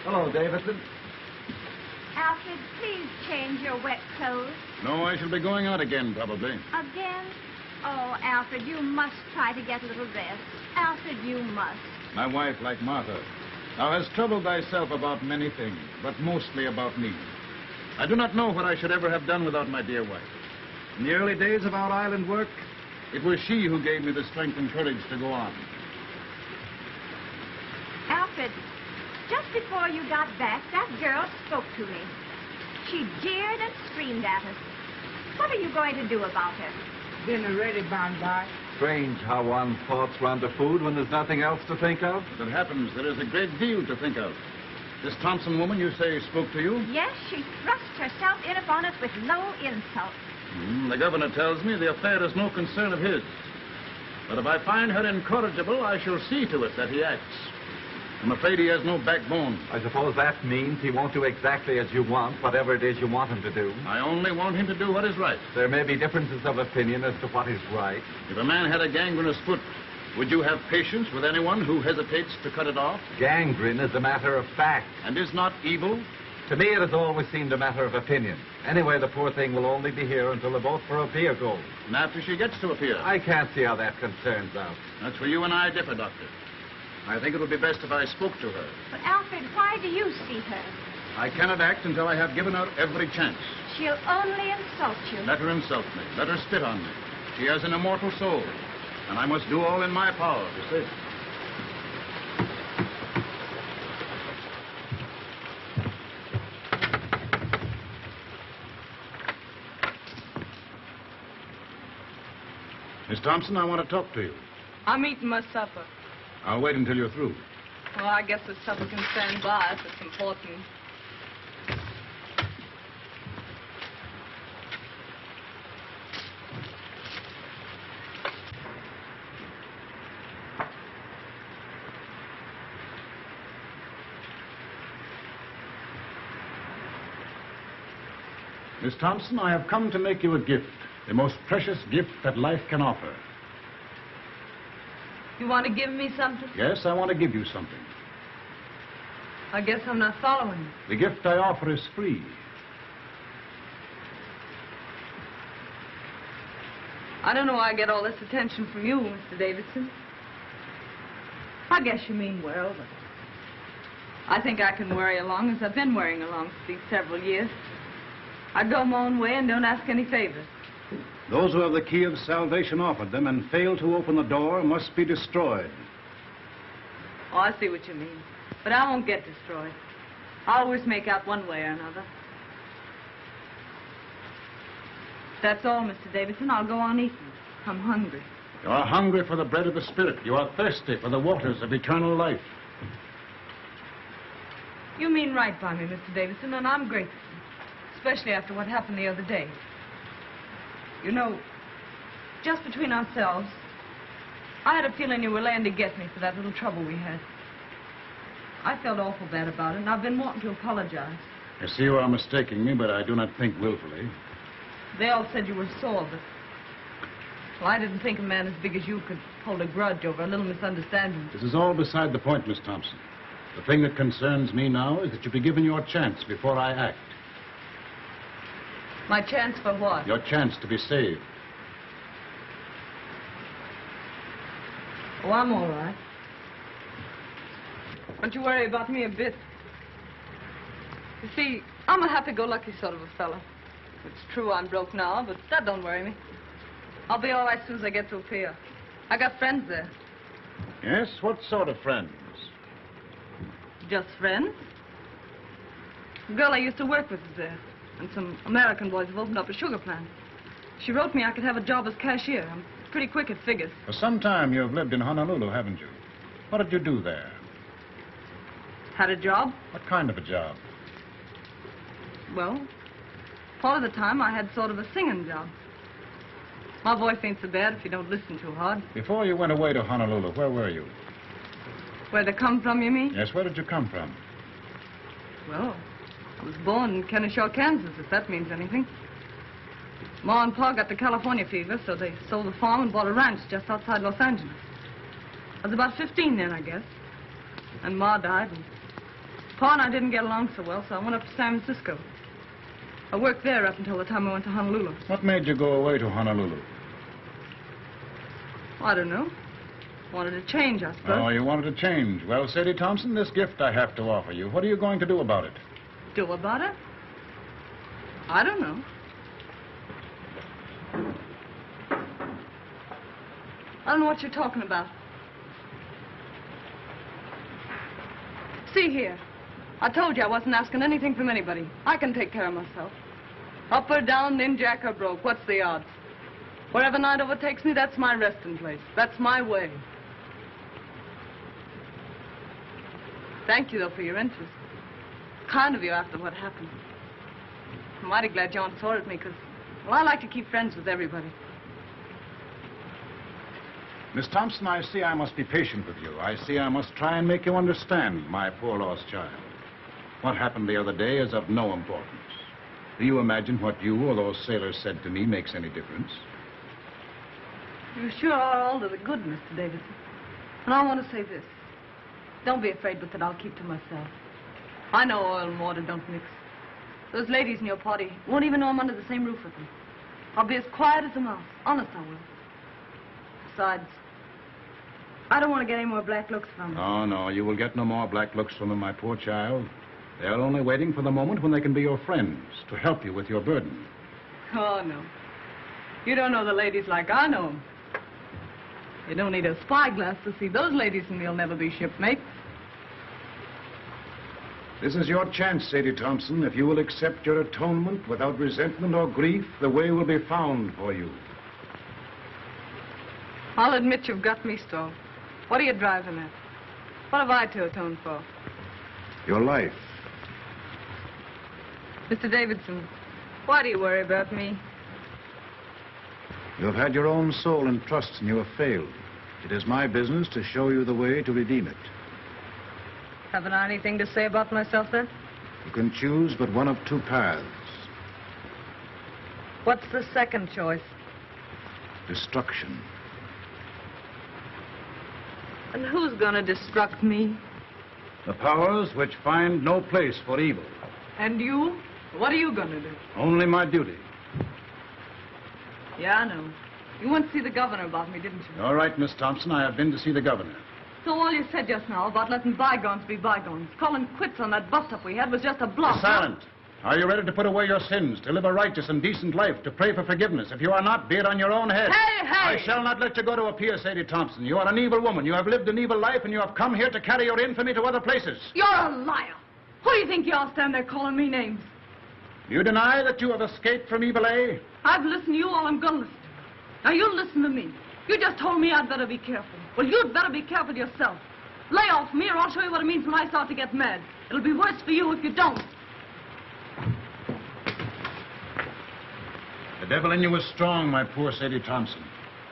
Speaker 8: Hello, Davidson.
Speaker 7: Alfred, please change your wet clothes.
Speaker 2: No, I shall be going out again, probably.
Speaker 7: Again? Oh, Alfred, you must try to get a little rest. Alfred, you must.
Speaker 2: My wife, like Martha, thou hast troubled thyself about many things, but mostly about me. I do not know what I should ever have done without my dear wife. In the early days of our island work, it was she who gave me the strength and courage to go on.
Speaker 7: Alfred, just before you got back, that girl spoke to me. She jeered and screamed at us. What are you going to do about her?
Speaker 10: Dinner ready, by.
Speaker 8: Strange how one's thoughts run to food when there's nothing else to think of.
Speaker 2: As it happens, there is a great deal to think of. This Thompson woman, you say, spoke to you?
Speaker 7: Yes, she thrust herself in upon us with low insult.
Speaker 2: The governor tells me the affair is no concern of his. But if I find her incorrigible, I shall see to it that he acts. I'm afraid he has no backbone.
Speaker 8: I suppose that means he won't do exactly as you want, whatever it is you want him to do.
Speaker 2: I only want him to do what is right.
Speaker 8: There may be differences of opinion as to what is right.
Speaker 2: If a man had a gangrenous foot, would you have patience with anyone who hesitates to cut it off?
Speaker 8: Gangrene is a matter of fact.
Speaker 2: And is not evil?
Speaker 8: To me, it has always seemed a matter of opinion. Anyway, the poor thing will only be here until the boat for a pier goes.
Speaker 2: And after she gets to a pier?
Speaker 8: I can't see how that concerns us.
Speaker 2: That's where you and I differ, Doctor. I think it would be best if I spoke to her.
Speaker 7: But, Alfred, why do you see her?
Speaker 2: I cannot act until I have given her every chance.
Speaker 7: She'll only insult you.
Speaker 2: Let her insult me. Let her spit on me. She has an immortal soul, and I must do all in my power to save her. Miss Thompson, I want to talk to you.
Speaker 3: I'm eating my supper.
Speaker 2: I'll wait until you're through.
Speaker 3: Well, I guess the supper can stand by if it's important.
Speaker 2: Miss Thompson, I have come to make you a gift, the most precious gift that life can offer.
Speaker 3: You want to give me something?
Speaker 2: Yes, I want to give you something.
Speaker 3: I guess I'm not following you.
Speaker 2: The gift I offer is free.
Speaker 3: I don't know why I get all this attention from you, Mr. Davidson. I guess you mean well, but I think I can worry along as I've been worrying along for these several years. I go my own way and don't ask any favors.
Speaker 2: Those who have the key of salvation offered them and fail to open the door must be destroyed.
Speaker 3: Oh, I see what you mean. But I won't get destroyed. I'll always make out one way or another. That's all, Mr. Davidson. I'll go on eating. I'm hungry.
Speaker 2: You are hungry for the bread of the Spirit. You are thirsty for the waters of eternal life.
Speaker 3: You mean right by me, Mr. Davidson, and I'm grateful. Especially after what happened the other day. You know, just between ourselves, I had a feeling you were laying to get me for that little trouble we had. I felt awful bad about it, and I've been wanting to apologize.
Speaker 2: I see you are mistaking me, but I do not think willfully.
Speaker 3: They all said you were sore, but... Well, I didn't think a man as big as you could hold a grudge over a little misunderstanding.
Speaker 2: This is all beside the point, Miss Thompson. The thing that concerns me now is that you be given your chance before I act.
Speaker 3: My chance for what?
Speaker 2: Your chance to be saved.
Speaker 3: Oh, I'm all right. Don't you worry about me a bit. You see, I'm a happy-go-lucky sort of a fella. It's true I'm broke now, but that don't worry me. I'll be all right as soon as I get to a pier. I got friends there.
Speaker 2: Yes? What sort of friends?
Speaker 3: Just friends. The girl I used to work with is there. And some American boys have opened up a sugar plant. She wrote me I could have a job as cashier. I'm pretty quick at figures.
Speaker 2: For some time you've lived in Honolulu, haven't you? What did you do there?
Speaker 3: Had a job?
Speaker 2: What kind of a job?
Speaker 3: Well, part of the time I had sort of a singing job. My voice ain't so bad if you don't listen too hard.
Speaker 2: Before you went away to Honolulu, where were you?
Speaker 3: Where they come from, you mean?
Speaker 2: Yes, where did you come from?
Speaker 3: Well, I was born in Kennesaw, Kansas, if that means anything. Ma and Pa got the California fever, so they sold the farm and bought a ranch just outside Los Angeles. I was about 15 then, I guess. And Ma died, and Pa and I didn't get along so well, so I went up to San Francisco. I worked there up until the time I went to Honolulu.
Speaker 2: What made you go away to Honolulu?
Speaker 3: I don't know. Wanted to change, I suppose.
Speaker 2: Oh, you wanted to change. Well, Sadie Thompson, this gift I have to offer you. What are you going to do about it?
Speaker 3: Do about it? I don't know. I don't know what you're talking about. See here. I told you I wasn't asking anything from anybody. I can take care of myself. Up or down, ninjack or broke. What's the odds? Wherever night overtakes me, that's my resting place. That's my way. Thank you, though, for your interest. Kind of you after what happened. I'm mighty glad Joan sorted me, because, well, I like to keep friends with everybody.
Speaker 2: Miss Thompson, I see I must be patient with you. I see I must try and make you understand my poor lost child. What happened the other day is of no importance. Do you imagine what you or those sailors said to me makes any difference?
Speaker 3: You sure are all to the good, Mr. Davidson. And I want to say this. Don't be afraid but that I'll keep to myself. I know oil and water don't mix. Those ladies in your party won't even know I'm under the same roof with them. I'll be as quiet as a mouse. Honest, I will. Besides, I don't want to get any more black looks from them.
Speaker 2: Oh, no, you will get no more black looks from them, my poor child. They're only waiting for the moment when they can be your friends, to help you with your burden.
Speaker 3: Oh, no. You don't know the ladies like I know them. You don't need a spyglass to see those ladies, and they'll never be shipmates.
Speaker 2: This is your chance, Sadie Thompson. If you will accept your atonement without resentment or grief, the way will be found for you.
Speaker 3: I'll admit you've got me stalled. What are you driving at? What have I to atone for?
Speaker 2: Your life.
Speaker 3: Mr. Davidson, why do you worry about me?
Speaker 2: You have had your own soul and trust, and you have failed. It is my business to show you the way to redeem it.
Speaker 3: Haven't I anything to say about myself, then?
Speaker 2: You can choose but one of two paths.
Speaker 3: What's the second choice?
Speaker 2: Destruction.
Speaker 3: And who's gonna destruct me?
Speaker 2: The powers which find no place for evil.
Speaker 3: And you? What are you gonna do?
Speaker 2: Only my duty.
Speaker 3: Yeah, I know. You went to see the governor about me, didn't you?
Speaker 2: All right, Miss Thompson, I have been to see the governor.
Speaker 3: So all you said just now about letting bygones be bygones, calling quits on that bust-up we had was just a bluff.
Speaker 2: Be silent. Are you ready to put away your sins, to live a righteous and decent life, to pray for forgiveness? If you are not, be it on your own head.
Speaker 3: Hey, hey!
Speaker 2: I shall not let you go to a pier, Sadie Thompson. You are an evil woman. You have lived an evil life, and you have come here to carry your infamy to other places.
Speaker 3: You're a liar. Who do you think you are standing there calling me names?
Speaker 2: You deny that you have escaped from evil, eh?
Speaker 3: I've listened to you all I'm gonna listen to. Now you listen to me. You just told me I'd better be careful. Well, you'd better be careful yourself. Lay off me or I'll show you what it means when I start to get mad. It'll be worse for you if you don't.
Speaker 2: The devil in you is strong, my poor Sadie Thompson.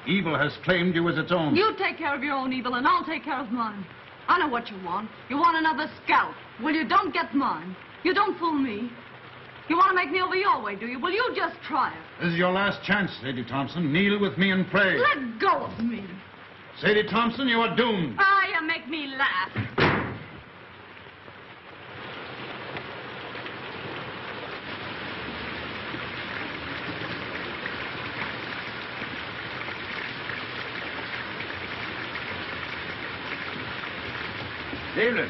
Speaker 2: Evil has claimed you as its own.
Speaker 3: You take care of your own evil and I'll take care of mine. I know what you want. You want another scalp. Well, you don't get mine. You don't fool me. You want to make me over your way, do you? Well, you just try it.
Speaker 2: This is your last chance, Sadie Thompson. Kneel with me and pray.
Speaker 3: Let go of me.
Speaker 2: Sadie Thompson, you are doomed.
Speaker 3: Ah, you make me laugh.
Speaker 11: David.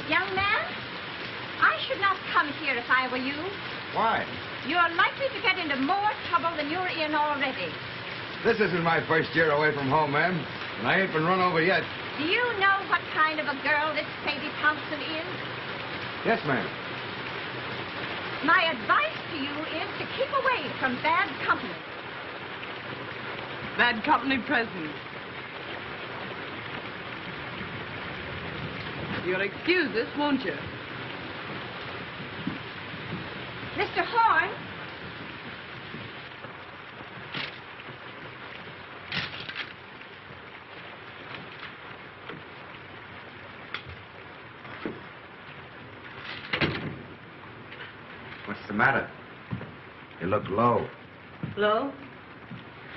Speaker 7: Young man, I should not come here if I were you.
Speaker 11: Why?
Speaker 7: You're likely to get into more trouble than you're in already.
Speaker 5: This isn't my first year away from home, ma'am, and I ain't been run over yet.
Speaker 7: Do you know what kind of a girl this Sadie Thompson is?
Speaker 5: Yes, ma'am.
Speaker 7: My advice to you is to keep away from bad company.
Speaker 3: Bad company present. You'll excuse this, won't you?
Speaker 7: Mr. Horn.
Speaker 5: What's the matter? You look low.
Speaker 3: Low?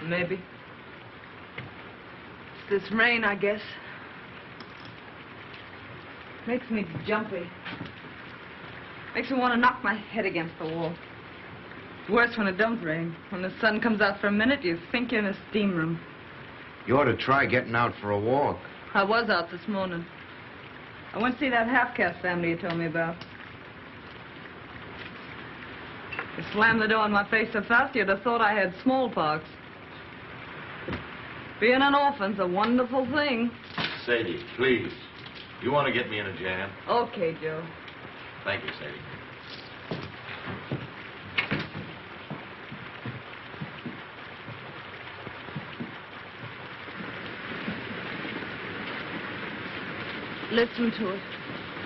Speaker 3: Maybe. It's this rain, I guess. Makes me jumpy. Makes me want to knock my head against the wall. It's worse when it don't rain. When the sun comes out for a minute, you think you're in a steam room.
Speaker 5: You ought to try getting out for a walk.
Speaker 3: I was out this morning. I went to see that half-caste family you told me about. You slammed the door in my face so fast you'd have thought I had smallpox. Being an orphan's a wonderful thing.
Speaker 12: Sadie, please. You want to get me in a jam?
Speaker 3: Okay, Joe.
Speaker 12: Thank you, Sadie.
Speaker 3: Listen to it.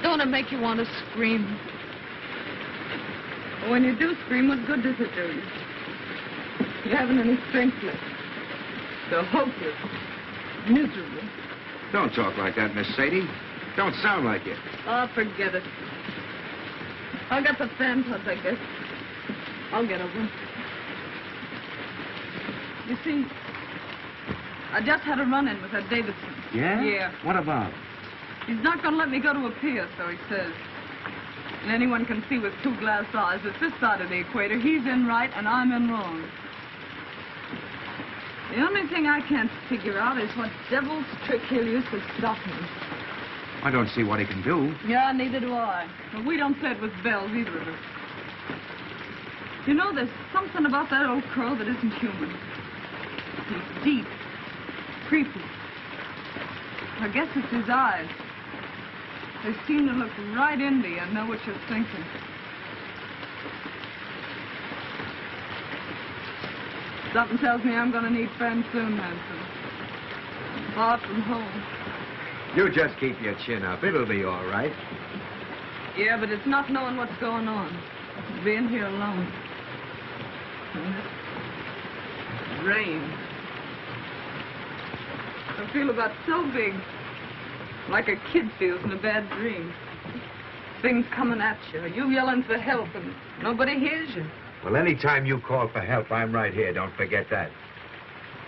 Speaker 3: Don't it make you want to scream? When you do scream, what good does it do you? You haven't any strength left. So hopeless. Miserable.
Speaker 4: Don't talk like that, Miss Sadie. Don't sound like it.
Speaker 3: Oh, forget it. I got the phantoms, I guess. I'll get over them. You see, I just had a run-in with that Davidson.
Speaker 11: Yeah?
Speaker 3: Yeah.
Speaker 11: What about?
Speaker 3: He's not going to let me go to a pier, so he says. And anyone can see with 2 glass eyes that this side of the equator, he's in right and I'm in wrong. The only thing I can't figure out is what devil's trick he'll use to stop me.
Speaker 11: I don't see what he can do.
Speaker 3: Yeah, neither do I. But we don't play it with bells, either of us. You know, there's something about that old crow that isn't human. He's deep, creepy. I guess it's his eyes. They seem to look right into you and know what you're thinking. Something tells me I'm going to need friends soon, Hanson. Far from home.
Speaker 13: You just keep your chin up. It'll be all right.
Speaker 3: Yeah, but it's not knowing what's going on. It's being here alone. And this rain. I feel about so big. Like a kid feels in a bad dream. Things coming at you. You yelling for help and nobody hears you.
Speaker 13: Well, anytime you call for help, I'm right here. Don't forget that.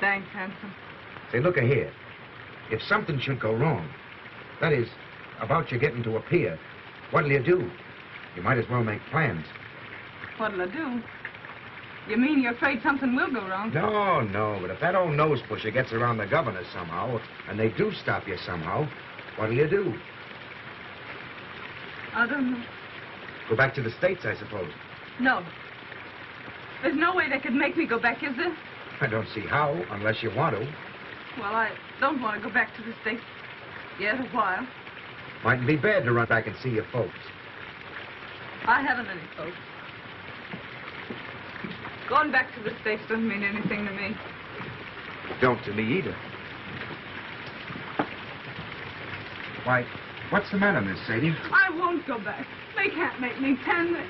Speaker 3: Thanks, Hanson.
Speaker 13: Say, look here. If something should go wrong, that is, about you getting to a pier, what'll you do? You might as well make plans.
Speaker 3: What'll I do? You mean you're afraid something will go wrong?
Speaker 13: No, but if that old nose pusher gets around the governor somehow, and they do stop you somehow, what'll you do?
Speaker 3: I don't know.
Speaker 13: Go back to the States, I suppose.
Speaker 3: No. There's no way they could make me go back, is there?
Speaker 13: I don't see how, unless you want to.
Speaker 3: Well, I don't want to go back to the States yet a while.
Speaker 13: Mightn't be bad to run back and see your folks.
Speaker 3: I haven't any folks. Going back to the States doesn't mean anything to me.
Speaker 13: Don't to me either. Why, what's the matter, Miss Sadie?
Speaker 3: I won't go back. They can't make me, can they?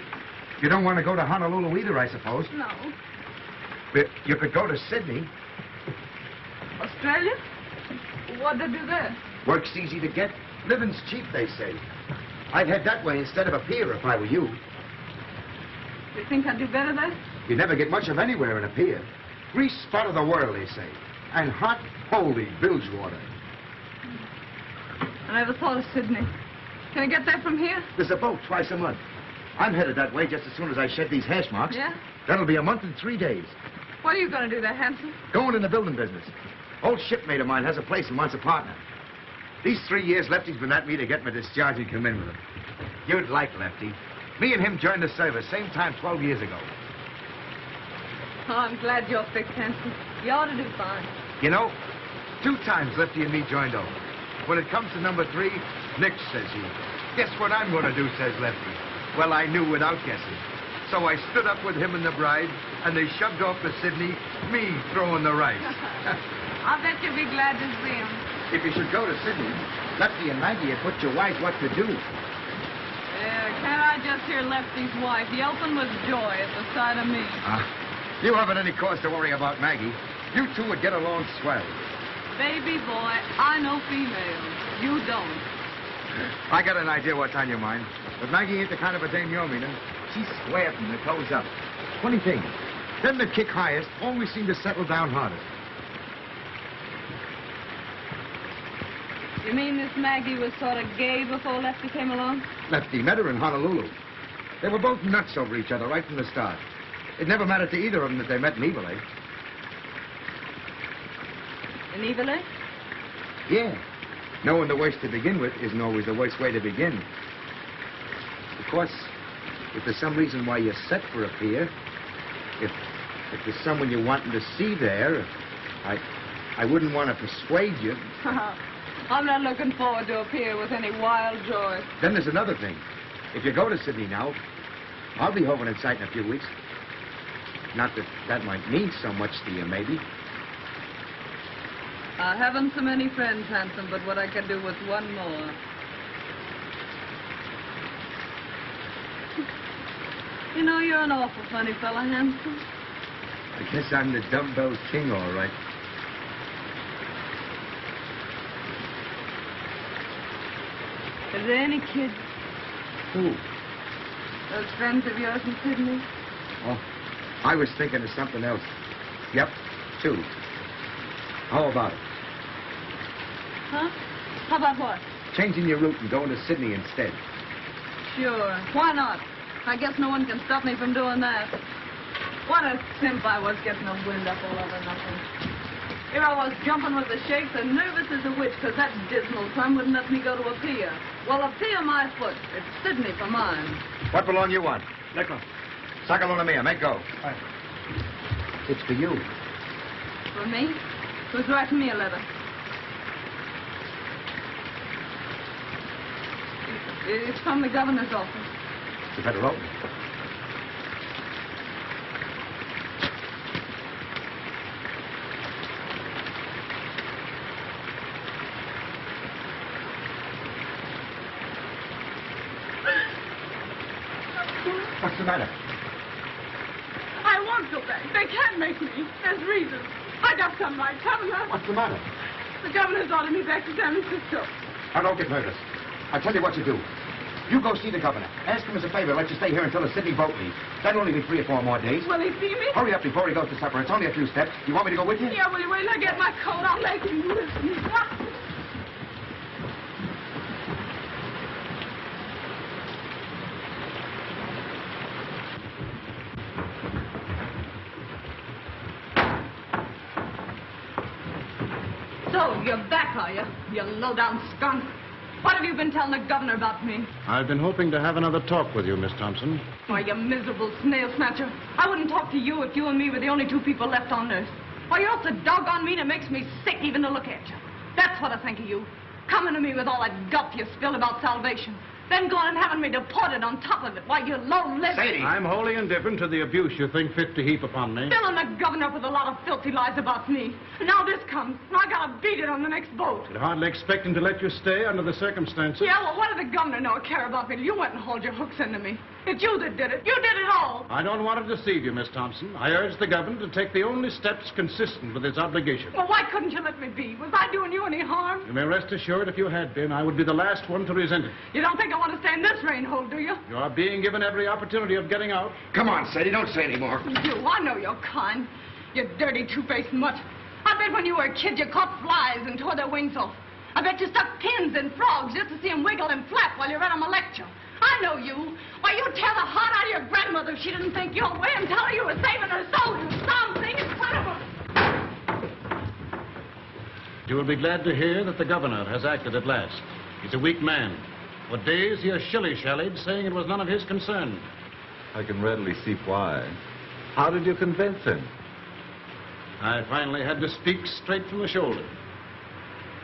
Speaker 13: You don't want to go to Honolulu either, I suppose.
Speaker 3: No.
Speaker 13: But you could go to Sydney.
Speaker 3: Australia? What'd they do there?
Speaker 13: Work's easy to get. Living's cheap, they say. I'd head that way instead of a pier if I were you.
Speaker 3: You think I'd do better there?
Speaker 13: You'd never get much of anywhere in a pier. Grease spot of the world, they say. And hot, holy bilge water.
Speaker 3: I never thought of Sydney. Can I get there from here?
Speaker 13: There's a boat twice a month. I'm headed that way just as soon as I shed these hash marks.
Speaker 3: Yeah?
Speaker 13: That'll be a month and 3 days.
Speaker 3: What are you going to do there, Hanson?
Speaker 13: Going in the building business. Old shipmate of mine has a place and wants a partner. These 3 years, Lefty's been at me to get my discharge and come in with him. You'd like Lefty. Me and him joined the service same time 12 years ago.
Speaker 3: Oh, I'm glad you're fixed, Hanson. You ought to do fine.
Speaker 13: You know, 2 times Lefty and me joined over. When it comes to number 3, Nick, says he. Guess what I'm going to do, says Lefty. Well, I knew without guessing. So I stood up with him and the bride, and they shoved off to Sydney, me throwing the rice.
Speaker 3: I bet you'll be glad to see him.
Speaker 13: If you should go to Sydney, Lefty and Maggie had put your wife what to do.
Speaker 3: Yeah, can't I just hear Lefty's wife yelping with joy at the sight of me?
Speaker 13: You haven't any cause to worry about Maggie. You two would get along swell.
Speaker 3: Baby boy, I know females. You don't.
Speaker 13: I got an idea what's on your mind. But Maggie ain't the kind of a dame you're meaning. She's square from the toes up. Funny thing, them that kick highest always seem to settle down hardest.
Speaker 3: You mean Miss Maggie was sort of gay before Lefty came along?
Speaker 13: Lefty met her in Honolulu. They were both nuts over each other right from the start. It never mattered to either of them that they met in Eveleigh.
Speaker 3: In Eveleigh?
Speaker 13: Yeah. Knowing the worst to begin with isn't always the worst way to begin. Of course, if there's some reason why you're set for a pier, if there's someone you're wanting to see there, I wouldn't want to persuade you.
Speaker 3: I'm not looking forward to a pier with any wild joy.
Speaker 13: Then there's another thing. If you go to Sydney now, I'll be home in sight in a few weeks. Not that that might mean so much to you, maybe.
Speaker 3: I haven't so many friends, Hanson, but what I can do with one more. You know, you're an awful funny fella, Hanson.
Speaker 13: I guess I'm the dumbbell king, all right.
Speaker 3: Are there any kids?
Speaker 13: Who?
Speaker 3: Those friends of yours in Sydney?
Speaker 13: Oh, I was thinking of something else. Yep, 2. How about it?
Speaker 3: Huh? How about what?
Speaker 13: Changing your route and going to Sydney instead.
Speaker 3: Sure. Why not? I guess no one can stop me from doing that. What a simp I was getting the wind up all over nothing. Here I was jumping with the shakes and nervous as a witch because that dismal sun wouldn't let me go to a pier. Well, a pier my foot. It's Sydney for mine.
Speaker 13: What belong you want?
Speaker 11: Nickel.
Speaker 13: Sakaluna mia, make go. Right. It's for you.
Speaker 3: For me? Who's writing me a letter? It's from the governor's office.
Speaker 13: You better open. What's the matter?
Speaker 3: I won't go back. They can't make me. There's reasons. I got some right. Governor.
Speaker 13: What's the matter?
Speaker 3: The governor's ordered me back to San Francisco.
Speaker 13: Now, don't get nervous. I'll tell you what you do. You go see the governor. Ask him as a favor, let you stay here until the Sydney boat leaves. That'll only be 3 or 4 more days.
Speaker 3: Will he see me?
Speaker 13: Hurry up before he goes to supper. It's only a few steps. You want me to go with you?
Speaker 3: Yeah, will you wait till I get my coat? I'll make him listen. So, you're back, are you? You low-down skunk. What have you been telling the governor about me?
Speaker 2: I've been hoping to have another talk with you, Miss Thompson.
Speaker 3: Why, you miserable snail snatcher. I wouldn't talk to you if you and me were the only 2 people left on earth. Why, you're so doggone mean it makes me sick even to look at you. That's what I think of you. Coming to me with all that guff you spilled about salvation. Then going and having me deported on top of it. Why, you low-lived...
Speaker 13: Sadie!
Speaker 2: I'm wholly indifferent to the abuse you think fit to heap upon me.
Speaker 3: Filling the governor up with a lot of filthy lies about me. And now this comes, and I gotta beat it on the next boat.
Speaker 2: I'd hardly expect him to let you stay under the circumstances.
Speaker 3: Yeah, well, what did the governor know or care about me? You went and hauled your hooks into me. It's you that did it. You did it all.
Speaker 2: I don't want to deceive you, Miss Thompson. I urge the governor to take the only steps consistent with his obligation.
Speaker 3: Well, why couldn't you let me be? Was I doing you any harm?
Speaker 2: You may rest assured if you had been, I would be the last one to resent it.
Speaker 3: You don't think I want to stay in this rain hole, do you?
Speaker 2: You are being given every opportunity of getting out.
Speaker 13: Come on, Sadie, don't say any more.
Speaker 3: You, I know you're kind. You dirty, two-faced mutt. I bet when you were a kid you caught flies and tore their wings off. I bet you stuck pins in frogs just to see them wiggle and flap while you read them a lecture. I know you. Why, you'd tear the heart out of your grandmother if she didn't think your way and tell her you were saving her soul, you something in front of her.
Speaker 2: You will be glad to hear that the governor has acted at last. He's a weak man. For days he has shilly-shallied, saying it was none of his concern.
Speaker 8: I can readily see why. How did you convince him?
Speaker 2: I finally had to speak straight from the shoulder.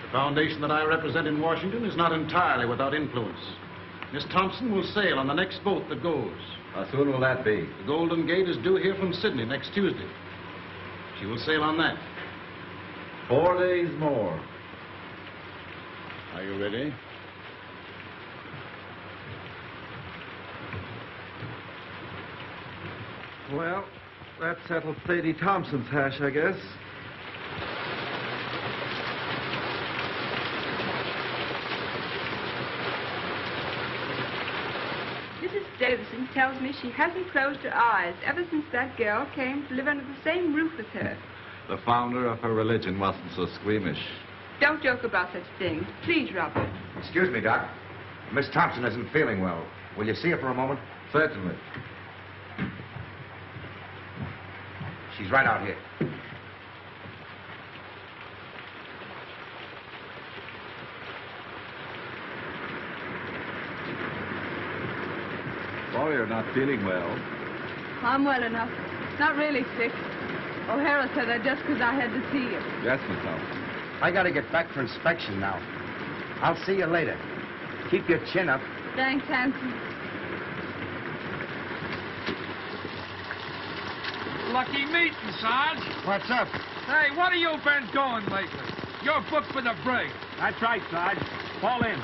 Speaker 2: The foundation that I represent in Washington is not entirely without influence. Miss Thompson will sail on the next boat that goes.
Speaker 8: How soon will that be?
Speaker 2: The Golden Gate is due here from Sydney next Tuesday. She will sail on that.
Speaker 8: 4 days more.
Speaker 2: Are you ready?
Speaker 14: Well, that settles Sadie Thompson's hash, I guess.
Speaker 6: Mrs. Davison tells me she hasn't closed her eyes ever since that girl came to live under the same roof with her.
Speaker 8: The founder of her religion wasn't so squeamish.
Speaker 6: Don't joke about such things. Please, Robert.
Speaker 13: Excuse me, Doc. Miss Thompson isn't feeling well. Will you see her for a moment?
Speaker 8: Certainly.
Speaker 13: She's right out here.
Speaker 8: Boy, you're not feeling well.
Speaker 3: I'm well enough. Not really sick. O'Hara said that just because I had to see you.
Speaker 8: Yes, Miss Thompson.
Speaker 13: I gotta get back for inspection now. I'll see you later. Keep your chin up.
Speaker 3: Thanks, Hanson.
Speaker 11: Lucky meeting, Sarge.
Speaker 13: What's up?
Speaker 11: Hey, what have you been doing lately? You're booked for the brig.
Speaker 14: That's right, Sarge. Fall in.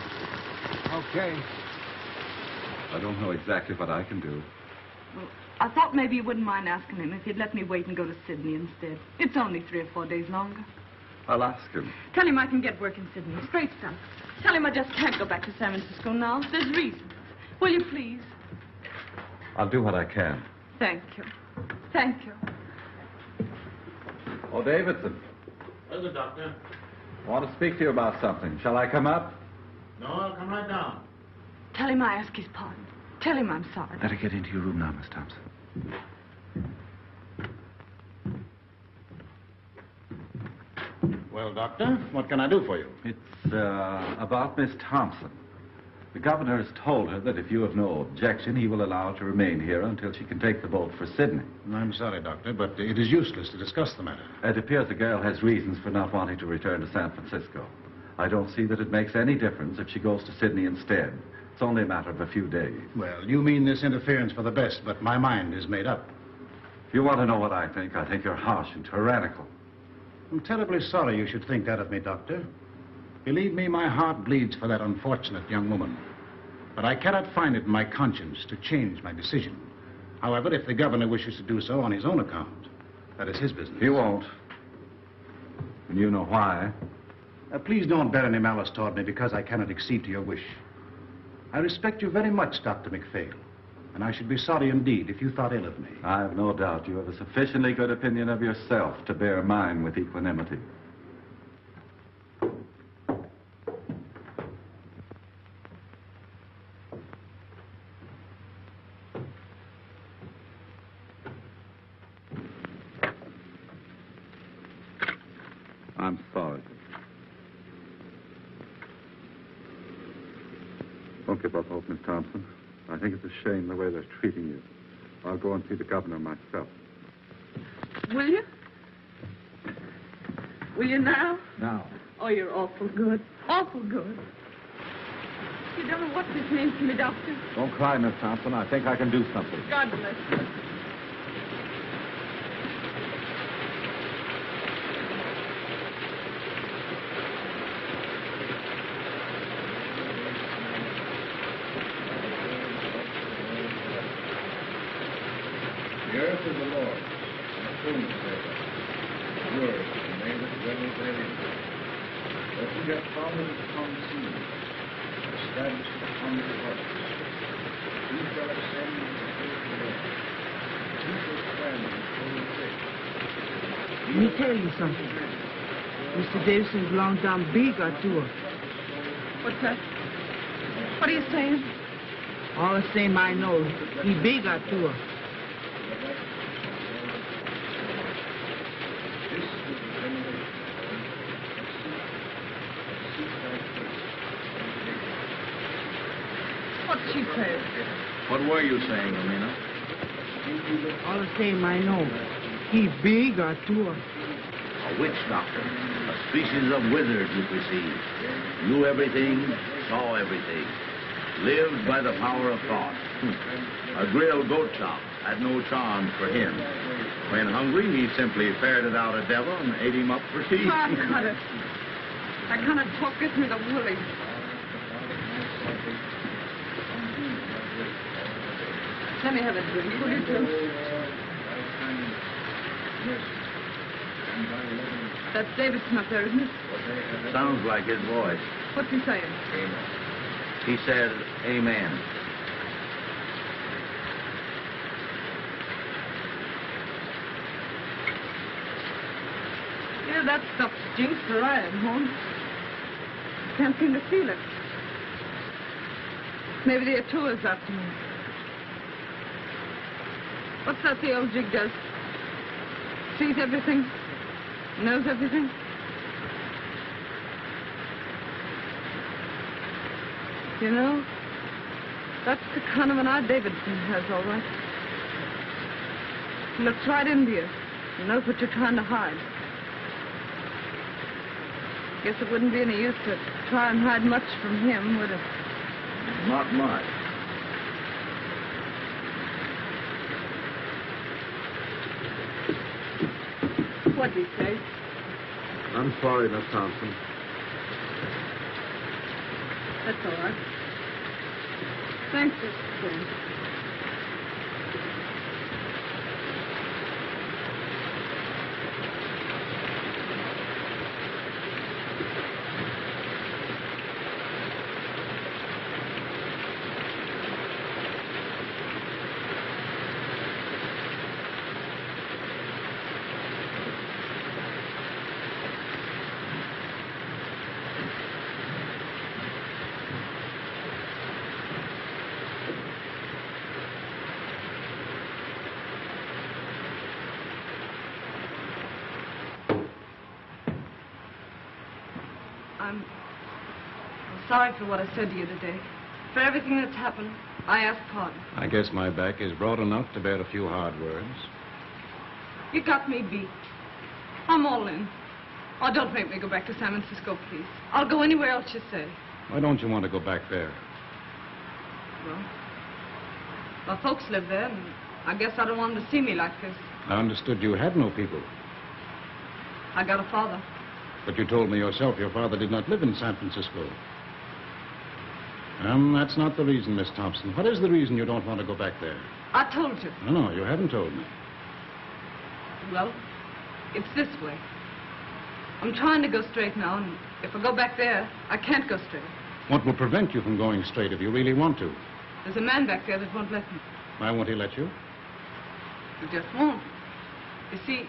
Speaker 13: Okay.
Speaker 8: I don't know exactly what I can do.
Speaker 3: Well, I thought maybe you wouldn't mind asking him if he'd let me wait and go to Sydney instead. It's only 3 or 4 days longer.
Speaker 8: I'll ask him.
Speaker 3: Tell him I can get work in Sydney. Straight stuff. Tell him I just can't go back to San Francisco now. There's reasons. Will you please?
Speaker 8: I'll do what I can.
Speaker 3: Thank you. Thank you.
Speaker 8: Oh, Davidson.
Speaker 2: Where's the doctor?
Speaker 8: I want to speak to you about something. Shall I come up?
Speaker 2: No, I'll come right down.
Speaker 3: Tell him I ask his pardon. Tell him I'm sorry.
Speaker 8: Better get into your room now, Miss Thompson.
Speaker 2: Well, Doctor, what can I do for you?
Speaker 8: It's about Miss Thompson. The governor has told her that if you have no objection, he will allow her to remain here until she can take the boat for Sydney.
Speaker 2: I'm sorry, Doctor, but it is useless to discuss the matter.
Speaker 8: It appears the girl has reasons for not wanting to return to San Francisco. I don't see that it makes any difference if she goes to Sydney instead. It's only a matter of a few days.
Speaker 2: Well, you mean this interference for the best, but my mind is made up.
Speaker 8: If you want to know what I think you're harsh and tyrannical.
Speaker 2: I'm terribly sorry you should think that of me, Doctor. Believe me, my heart bleeds for that unfortunate young woman. But I cannot find it in my conscience to change my decision. However, if the governor wishes to do so on his own account, that is his business.
Speaker 8: He won't. And you know why.
Speaker 2: Please don't bear any malice toward me because I cannot accede to your wish. I respect you very much, Dr. McPhail. And I should be sorry indeed if you thought ill of me.
Speaker 8: I have no doubt you have a sufficiently good opinion of yourself to bear mine with equanimity. I'm sorry. Don't give up hope, Miss Thompson. I think it's a shame the way they're treating you. I'll go and see the governor myself.
Speaker 3: Will you? Will you now?
Speaker 8: Now.
Speaker 3: Oh, you're awful good. Awful good. You don't know what this means to me, Doctor.
Speaker 8: Don't cry, Miss Thompson. I think I can do something.
Speaker 3: God bless you.
Speaker 9: The earth is the Lord's, and the fullness thereof. Yours, and they that dwell therein. But he hath founded it upon the sea, established it upon the waters. He shall ascend into the hill of the Lord. He shall stand in the holy place.
Speaker 15: Let me tell you something. Mr. Davison's long down big or two.
Speaker 3: What's that? What are you saying?
Speaker 15: All the same I know. He big or two.
Speaker 3: What's she saying?
Speaker 12: What were you saying, Amina?
Speaker 15: All the same I know. He big or two.
Speaker 12: A witch doctor. A species of wizard, you perceive. Knew everything, saw everything. Lived by the power of thought. A grilled goat chop had no charms for him. When hungry, he simply ferreted out a devil and ate him up for tea.
Speaker 3: That kind of talk gets me the willies. Let me have a drink, will you, too? That's Davidson up there, isn't it?
Speaker 12: Sounds like his voice.
Speaker 3: What's he saying?
Speaker 12: He said, Amen.
Speaker 3: Yeah, that stuff stinks where I am, Holmes. Can't seem to feel it. Maybe the Atua's after me. What's that the old jig does? Sees everything? Knows everything? You know, that's the kind of an eye Davidson has, all right. He looks right into you. He knows what you're trying to hide. Guess it wouldn't be any use to try and hide much from him, would it?
Speaker 12: Not much.
Speaker 3: What'd he say?
Speaker 8: I'm sorry, Miss Thompson.
Speaker 3: That's all right. Thanks, Mr. Joan. I'm sorry for what I said to you today. For everything that's happened, I ask pardon.
Speaker 2: I guess my back is broad enough to bear a few hard words.
Speaker 3: You got me beat. I'm all in. Oh, don't make me go back to San Francisco, please. I'll go anywhere else you say.
Speaker 2: Why don't you want to go back there?
Speaker 3: Well, my folks live there, and I guess I don't want them to see me like this.
Speaker 2: I understood you had no people.
Speaker 3: I got a father.
Speaker 2: But you told me yourself your father did not live in San Francisco. That's not the reason, Miss Thompson. What is the reason you don't want to go back there?
Speaker 3: I told you.
Speaker 2: No, you haven't told me.
Speaker 3: Well, it's this way. I'm trying to go straight now, and if I go back there, I can't go straight.
Speaker 2: What will prevent you from going straight if you really want to?
Speaker 3: There's a man back there that won't let me.
Speaker 2: Why won't he let you?
Speaker 3: He just won't. You see,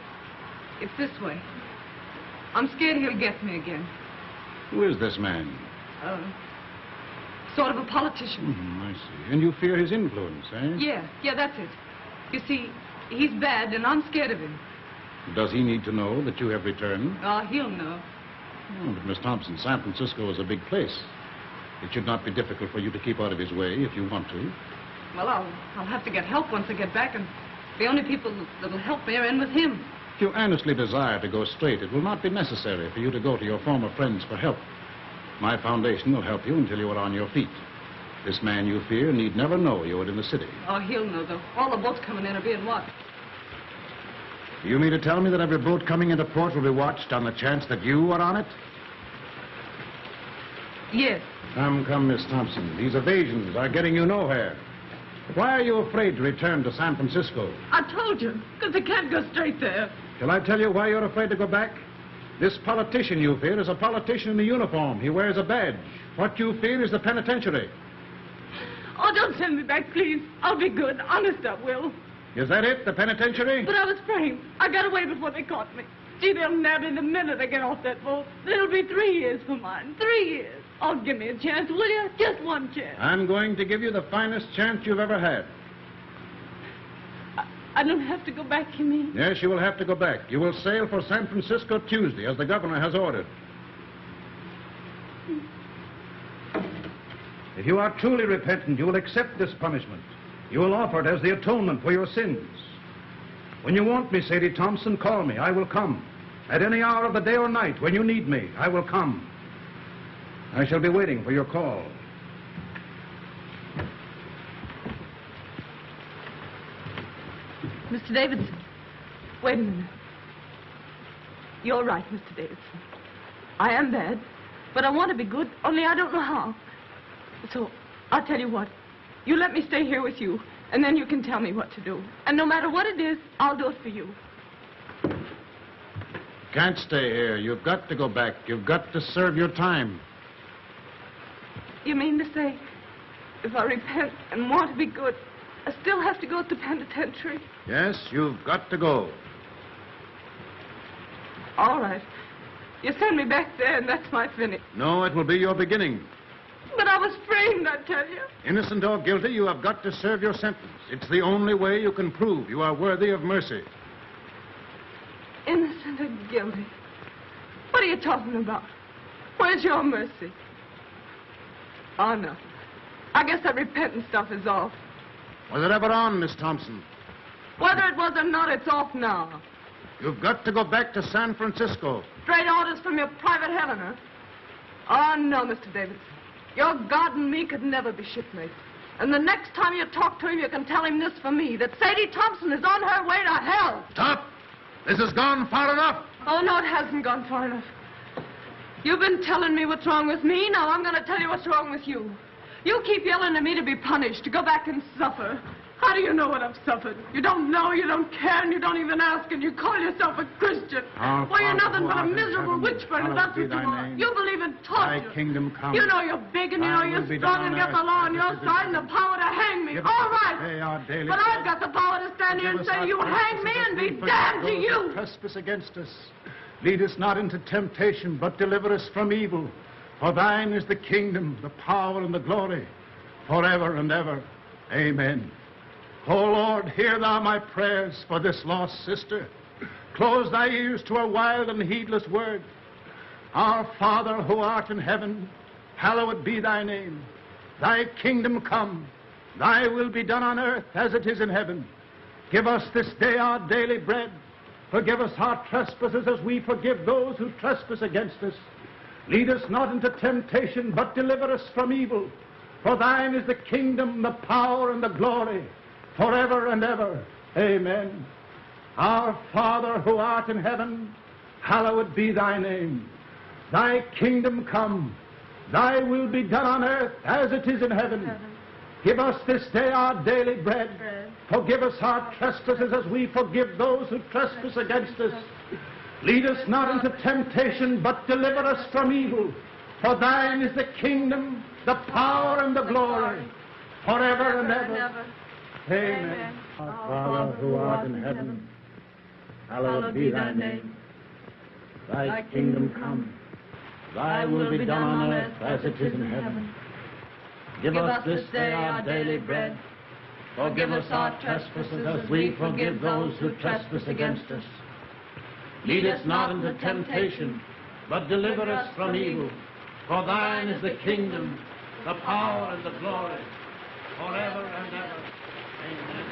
Speaker 3: it's this way. I'm scared he'll get me again.
Speaker 2: Who is this man?
Speaker 3: Sort of a politician.
Speaker 2: I see. And you fear his influence, eh?
Speaker 3: Yeah, that's it. You see, he's bad, and I'm scared of him.
Speaker 2: Does he need to know that you have returned?
Speaker 3: Oh, he'll know.
Speaker 2: Oh, but Miss Thompson, San Francisco is a big place. It should not be difficult for you to keep out of his way if you want to.
Speaker 3: Well, I'll have to get help once I get back, and the only people that'll help me are in with him.
Speaker 2: If you earnestly desire to go straight, it will not be necessary for you to go to your former friends for help. My foundation will help you until you are on your feet. This man you fear need never know you are in the city.
Speaker 3: Oh, he'll know, though. All the boats coming in are being watched.
Speaker 2: You mean to tell me that every boat coming into port will be watched on the chance that you are on it?
Speaker 3: Yes.
Speaker 2: Come, Miss Thompson. These evasions are getting you nowhere. Why are you afraid to return to San Francisco?
Speaker 3: I told you, because I can't go straight there.
Speaker 2: Shall I tell you why you're afraid to go back? This politician you fear is a politician in a uniform. He wears a badge. What you fear is the penitentiary.
Speaker 3: Oh, don't send me back, please. I'll be good. Honest, I will.
Speaker 2: Is that it, the penitentiary?
Speaker 3: But I was framed. I got away before they caught me. Gee, they'll nab me the minute I get off that boat. It'll be 3 years for mine. 3 years. Oh, give me a chance, will you? Just one chance.
Speaker 2: I'm going to give you the finest chance you've ever had.
Speaker 3: I don't have to go back, you mean?
Speaker 2: Yes, you will have to go back. You will sail for San Francisco Tuesday, as the governor has ordered. If you are truly repentant, you will accept this punishment. You will offer it as the atonement for your sins. When you want me, Sadie Thompson, call me. I will come. At any hour of the day or night, when you need me, I will come. I shall be waiting for your call.
Speaker 3: Mr. Davidson, wait a minute. You're right, Mr. Davidson. I am bad, but I want to be good, only I don't know how. So, I'll tell you what. You let me stay here with you, and then you can tell me what to do. And no matter what it is, I'll do it for you.
Speaker 2: Can't stay here. You've got to go back. You've got to serve your time.
Speaker 3: You mean to say, if I repent and want to be good, I still have to go to the penitentiary?
Speaker 2: Yes, you've got to go.
Speaker 3: All right. You send me back there, and that's my finish.
Speaker 2: No, it will be your beginning.
Speaker 3: But I was framed, I tell you.
Speaker 2: Innocent or guilty, you have got to serve your sentence. It's the only way you can prove you are worthy of mercy.
Speaker 3: Innocent or guilty? What are you talking about? Where's your mercy? Oh, no. I guess that repentant stuff is off.
Speaker 2: Was it ever on, Miss Thompson?
Speaker 3: Whether it was or not, it's off now.
Speaker 2: You've got to go back to San Francisco.
Speaker 3: Straight orders from your private Helena. Oh, no, Mr. Davidson. Your God and me could never be shipmates. And the next time you talk to him, you can tell him this for me, that Sadie Thompson is on her way to hell.
Speaker 2: Stop! This has gone far enough.
Speaker 3: Oh, no, it hasn't gone far enough. You've been telling me what's wrong with me. Now I'm going to tell you what's wrong with you. You keep yelling at me to be punished, to go back and suffer. How do you know what I've suffered? You don't know, you don't care, and you don't even ask, and you call yourself a Christian.
Speaker 2: Our
Speaker 3: well, you're
Speaker 2: Father
Speaker 3: nothing but a
Speaker 2: who art in
Speaker 3: miserable
Speaker 2: heaven,
Speaker 3: witch burner,
Speaker 2: hallowed
Speaker 3: that's
Speaker 2: be
Speaker 3: what you
Speaker 2: thy
Speaker 3: are.
Speaker 2: name.
Speaker 3: You believe in torture.
Speaker 2: Thy kingdom come.
Speaker 3: You know you're big, and you know
Speaker 2: Thy
Speaker 3: you're
Speaker 2: will be
Speaker 3: strong,
Speaker 2: done
Speaker 3: and
Speaker 2: on
Speaker 3: got the
Speaker 2: earth
Speaker 3: law on
Speaker 2: as
Speaker 3: your
Speaker 2: it is in
Speaker 3: side and the
Speaker 2: heaven.
Speaker 3: power to hang me.
Speaker 2: Give
Speaker 3: All
Speaker 2: us
Speaker 3: right.
Speaker 2: this day our daily
Speaker 3: But I've
Speaker 2: bread.
Speaker 3: got the power to stand here and
Speaker 2: Forgive us
Speaker 3: say,
Speaker 2: our
Speaker 3: you hang me
Speaker 2: trespasses
Speaker 3: and
Speaker 2: as we
Speaker 3: be
Speaker 2: forgive
Speaker 3: damned to
Speaker 2: those
Speaker 3: you.
Speaker 2: who trespass against us. Lead us not into temptation, but deliver us from evil. For thine is the kingdom, the power, and the glory, forever and ever. Amen. O Lord, hear thou my prayers for this lost sister. Close thy ears to her wild and heedless word. Our Father who art in heaven, hallowed be thy name. Thy kingdom come, thy will be done on earth as it is in heaven. Give us this day our daily bread. Forgive us our trespasses as we forgive those who trespass against us. Lead us not into temptation, but deliver us from evil. For thine is the kingdom, the power, and the glory, forever and ever. Amen. Our Father who art in heaven, hallowed be thy name. Thy kingdom come, thy will be done on earth as it is in heaven. Give us this day our daily bread. Forgive us our trespasses as we forgive those who trespass against us. Lead us not into temptation, but deliver us from evil. For thine is the kingdom, the power, and the glory, forever and ever. Amen.
Speaker 10: Our Father who art in heaven, hallowed be thy name. Thy kingdom come, thy will be done on earth as it is in heaven. Give us this day our daily bread. Forgive us our trespasses as we forgive those who trespass against us. Lead us not into temptation, but deliver us from evil. For thine is the kingdom, the power, and the glory, forever and ever. Amen.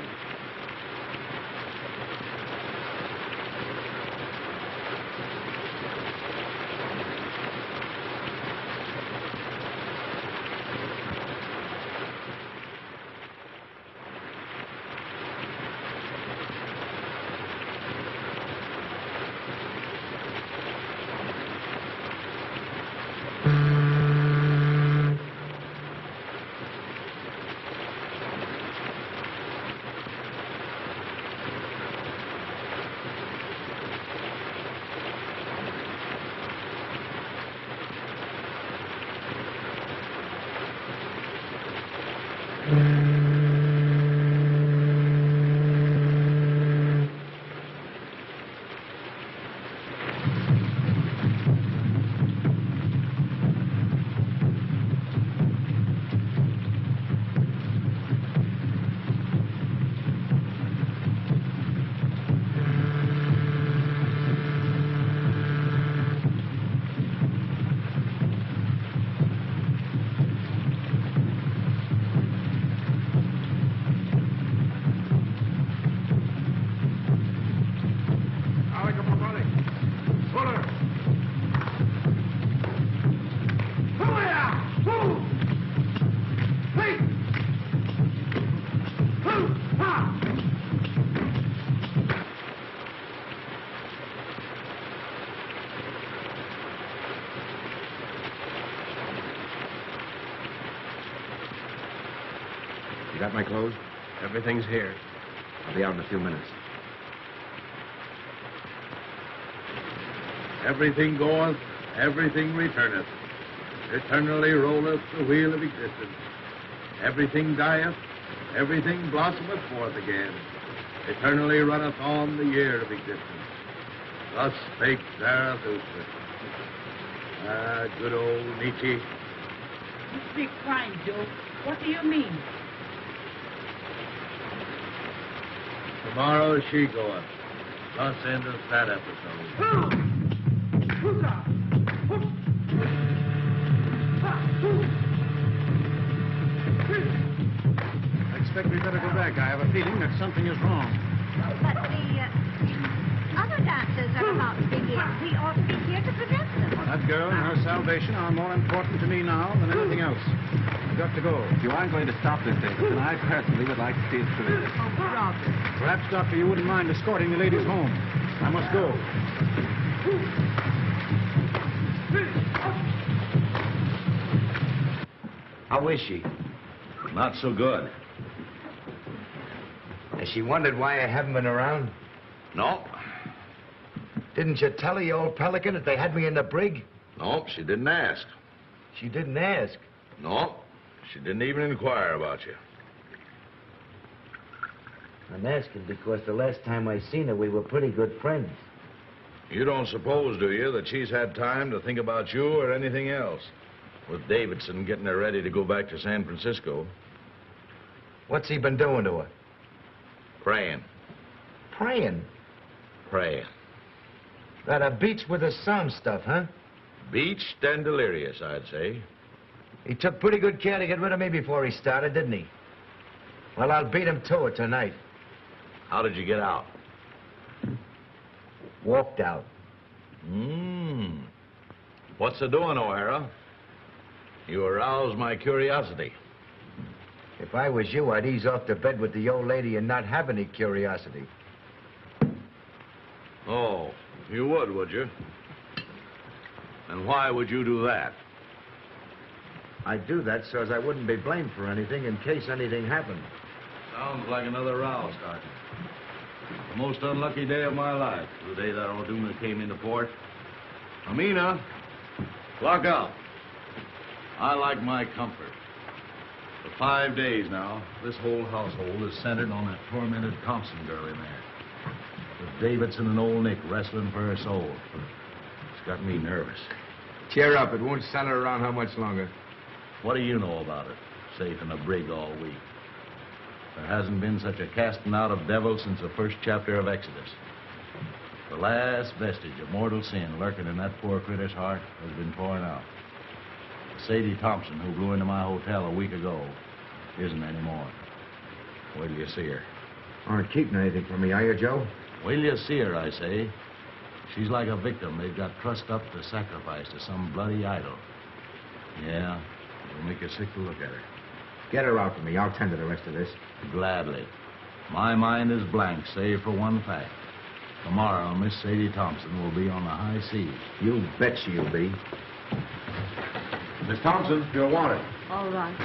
Speaker 4: You got my clothes?
Speaker 5: Everything's here.
Speaker 4: I'll be out in a few minutes.
Speaker 9: Everything goeth, everything returneth. Eternally rolleth the wheel of existence. Everything dieth, everything blossometh forth again. Eternally runneth on the year of existence. Thus spake Zarathustra. Ah, good old Nietzsche.
Speaker 15: You speak fine, Joe. What do you mean?
Speaker 9: Tomorrow she goeth. Thus endeth that episode.
Speaker 2: I expect we better go back. I have a feeling that something is wrong.
Speaker 7: But the other dancers are about to begin. We ought to be here to prevent them.
Speaker 2: That girl and her salvation are more important to me now than anything else. I've got to go.
Speaker 5: If you aren't going to stop this thing, then I personally would like to see it through.
Speaker 2: Perhaps, Doctor, you wouldn't mind escorting the ladies home. I must go.
Speaker 13: How is she?
Speaker 12: Not so good.
Speaker 13: Has she wondered why I haven't been around?
Speaker 12: No.
Speaker 13: Didn't you tell her, you old pelican, that they had me in the brig?
Speaker 12: No, she didn't ask.
Speaker 13: She didn't ask.
Speaker 12: No, she didn't even inquire about you.
Speaker 13: I'm asking because the last time I seen her, we were pretty good friends.
Speaker 12: You don't suppose, do you, that she's had time to think about you or anything else? With Davidson getting her ready to go back to San Francisco.
Speaker 13: What's he been doing to her?
Speaker 12: Praying.
Speaker 13: Praying?
Speaker 12: Praying.
Speaker 13: That a beach with the sound stuff, huh?
Speaker 12: Beached and delirious, I'd say.
Speaker 16: He took pretty good care to get rid of me before he started, didn't he? Well, I'll beat him to it tonight.
Speaker 12: How did you get out?
Speaker 16: Walked out.
Speaker 12: What's the doing, O'Hara? You aroused my curiosity.
Speaker 16: If I was you, I'd ease off to bed with the old lady and not have any curiosity.
Speaker 12: Oh, you would you? And why would you do that?
Speaker 16: I'd do that so as I wouldn't be blamed for anything in case anything happened.
Speaker 12: Sounds like another row, Sergeant. The most unlucky day of my life, the day that O'Doona came into port. Amina, lock out. I like my comfort. For 5 days now, this whole household is centered on that tormented Thompson girl in there. With Davidson and old Nick wrestling for her soul. It's got me nervous.
Speaker 13: Cheer up. It won't center around how much longer.
Speaker 12: What do you know about it? Safe in a brig all week. There hasn't been such a casting out of devils since the first chapter of Exodus. The last vestige of mortal sin lurking in that poor critter's heart has been torn out. Sadie Thompson, who blew into my hotel a week ago, isn't anymore. Wait till you see her.
Speaker 13: Aren't keeping anything from me, are you, Joe?
Speaker 12: Wait till you see her, I say. She's like a victim they've got trussed up to sacrifice to some bloody idol. Yeah, it'll make you sick to look at her.
Speaker 13: Get her out for me. I'll tend to the rest of this.
Speaker 12: Gladly. My mind is blank, save for one fact. Tomorrow, Miss Sadie Thompson will be on the high seas.
Speaker 13: You bet she'll be. Miss Thompson, you're wanted.
Speaker 3: All right.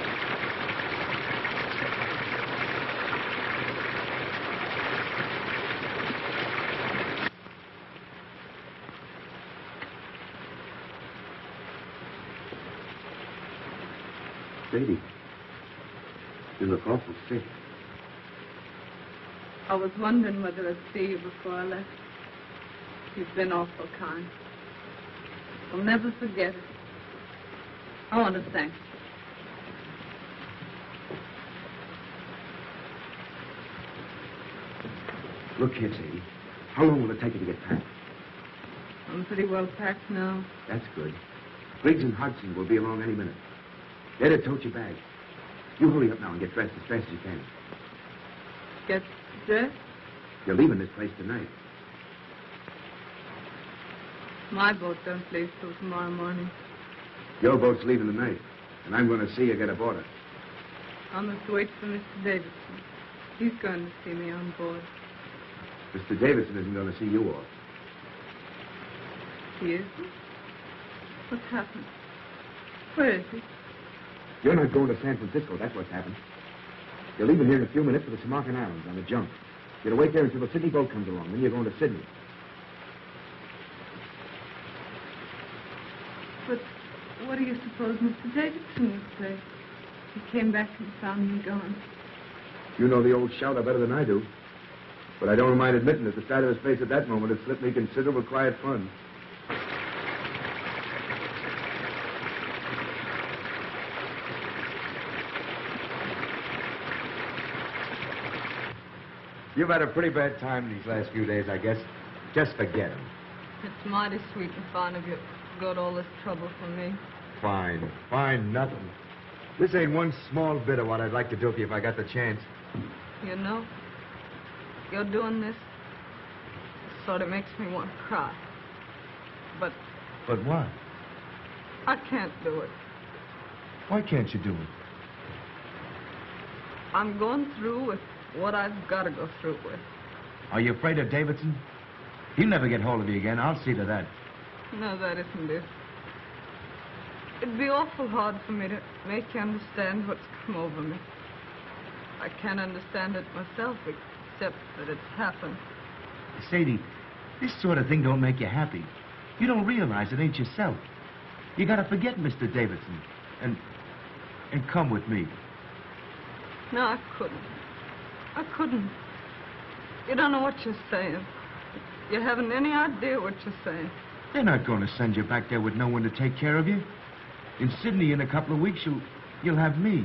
Speaker 13: Sadie, you look awful sick.
Speaker 3: I was wondering whether I'd see you before I left. You've been awful kind. I'll never forget it. I want to thank you.
Speaker 13: Look here, Sadie. How long will it take you to get packed?
Speaker 3: I'm pretty well packed now.
Speaker 13: That's good. Briggs and Hodgson will be along any minute. They're to tote your bag. You hurry up now and get dressed as fast as you can.
Speaker 3: Get dressed?
Speaker 13: You're leaving this place tonight.
Speaker 3: My boat don't leave till tomorrow morning.
Speaker 13: Your boat's leaving tonight, and I'm going to see you get aboard it.
Speaker 3: I must wait for Mr. Davidson. He's going to see me on board.
Speaker 13: Mr. Davidson isn't going to see you off.
Speaker 3: He isn't? What's happened? Where is he?
Speaker 13: You're not going to San Francisco, that's what's happened. You're leaving here in a few minutes for the Samarkand Islands on a junk. You're to wait there until the Sydney boat comes along, then you're going to Sydney.
Speaker 3: But what do you suppose Mr. Davidson would say? He came back and found me gone.
Speaker 13: You know the old shouter better than I do. But I don't mind admitting that the sight of his face at that moment has slipped me considerable quiet fun. You've had a pretty bad time these last few days, I guess. Just forget him.
Speaker 3: It's mighty sweet and fine of you to go to all this trouble for me.
Speaker 13: Fine. Fine, nothing. This ain't one small bit of what I'd like to do for you if I got the chance.
Speaker 3: You know, you're doing this sort of makes me want to cry. But
Speaker 13: But what?
Speaker 3: I can't do it.
Speaker 13: Why can't you do it?
Speaker 3: I'm going through with what I've got to go through with.
Speaker 13: Are you afraid of Davidson? He'll never get hold of you again. I'll see to that.
Speaker 3: No, that isn't it. It'd be awful hard for me to make you understand what's come over me. I can't understand it myself, except that it's happened.
Speaker 13: Sadie, this sort of thing don't make you happy. You don't realize it ain't yourself. You gotta forget Mr. Davidson and come with me.
Speaker 3: No, I couldn't. I couldn't. You don't know what you're saying. You haven't any idea what you're saying.
Speaker 13: They're not going to send you back there with no one to take care of you. In Sydney, in a couple of weeks, you'll have me.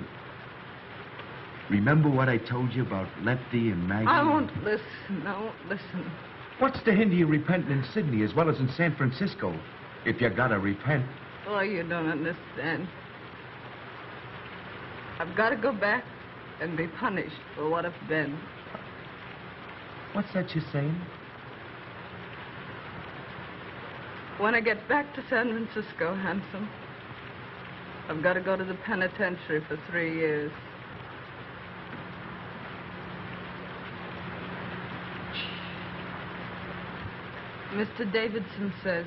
Speaker 13: Remember what I told you about Lefty and Maggie?
Speaker 3: I won't listen. I won't listen.
Speaker 13: What's to hinder you repenting in Sydney as well as in San Francisco? If you gotta repent.
Speaker 3: Oh, you don't understand. I've got to go back and be punished for what I've been.
Speaker 13: What's that you're saying?
Speaker 3: When I get back to San Francisco, Handsome, I've got to go to the penitentiary for 3 years. Mr. Davidson says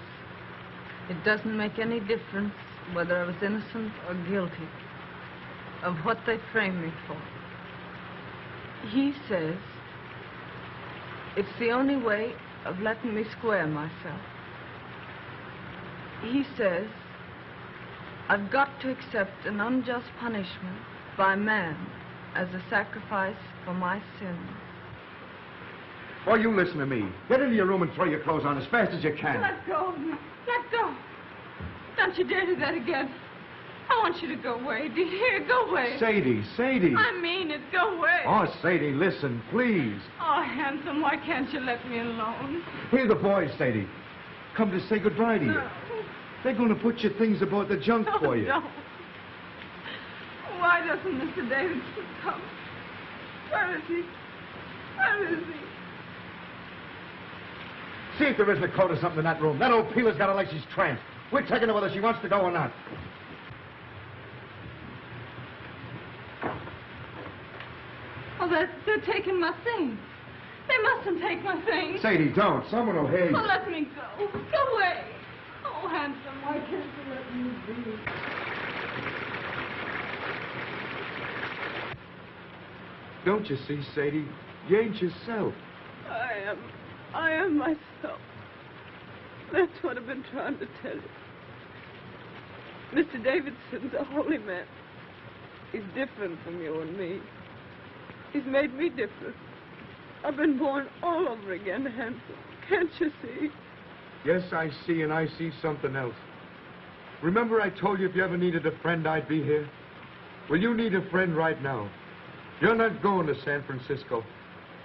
Speaker 3: it doesn't make any difference whether I was innocent or guilty of what they framed me for. He says it's the only way of letting me square myself. He says I've got to accept an unjust punishment by man as a sacrifice for my sins.
Speaker 13: Oh, you listen to me. Get into your room and throw your clothes on as fast as you can.
Speaker 3: Let go of me. Let go. Don't you dare do that again. I want you to go away. Do you hear? Go away.
Speaker 13: Sadie, Sadie.
Speaker 3: I mean it. Go away.
Speaker 13: Oh, Sadie, listen, please.
Speaker 3: Oh, Handsome, why can't you let me alone?
Speaker 13: Here are the boys, Sadie. Come to say goodbye to you.
Speaker 3: No.
Speaker 13: They're going to put your things aboard the junk for you.
Speaker 3: No. Why doesn't Mr. Davidson come? Where is he? Where is he?
Speaker 13: See if there isn't a coat or something in that room. That old peeler's got her like she's tramped. We're taking her whether she wants to go or not.
Speaker 3: Oh, they're taking my things. They mustn't take my things.
Speaker 13: Sadie, don't. Someone will hear you.
Speaker 3: Oh, let me go. Go away. Oh, Handsome, why can't you let me be?
Speaker 13: Don't you see, Sadie? You ain't yourself.
Speaker 3: I am myself. That's what I've been trying to tell you. Mr. Davidson's a holy man. He's different from you and me. He's made me different. I've been born all over again, Handsome. Can't you see?
Speaker 13: Yes, I see, and I see something else. Remember I told you if you ever needed a friend, I'd be here? Well, you need a friend right now. You're not going to San Francisco.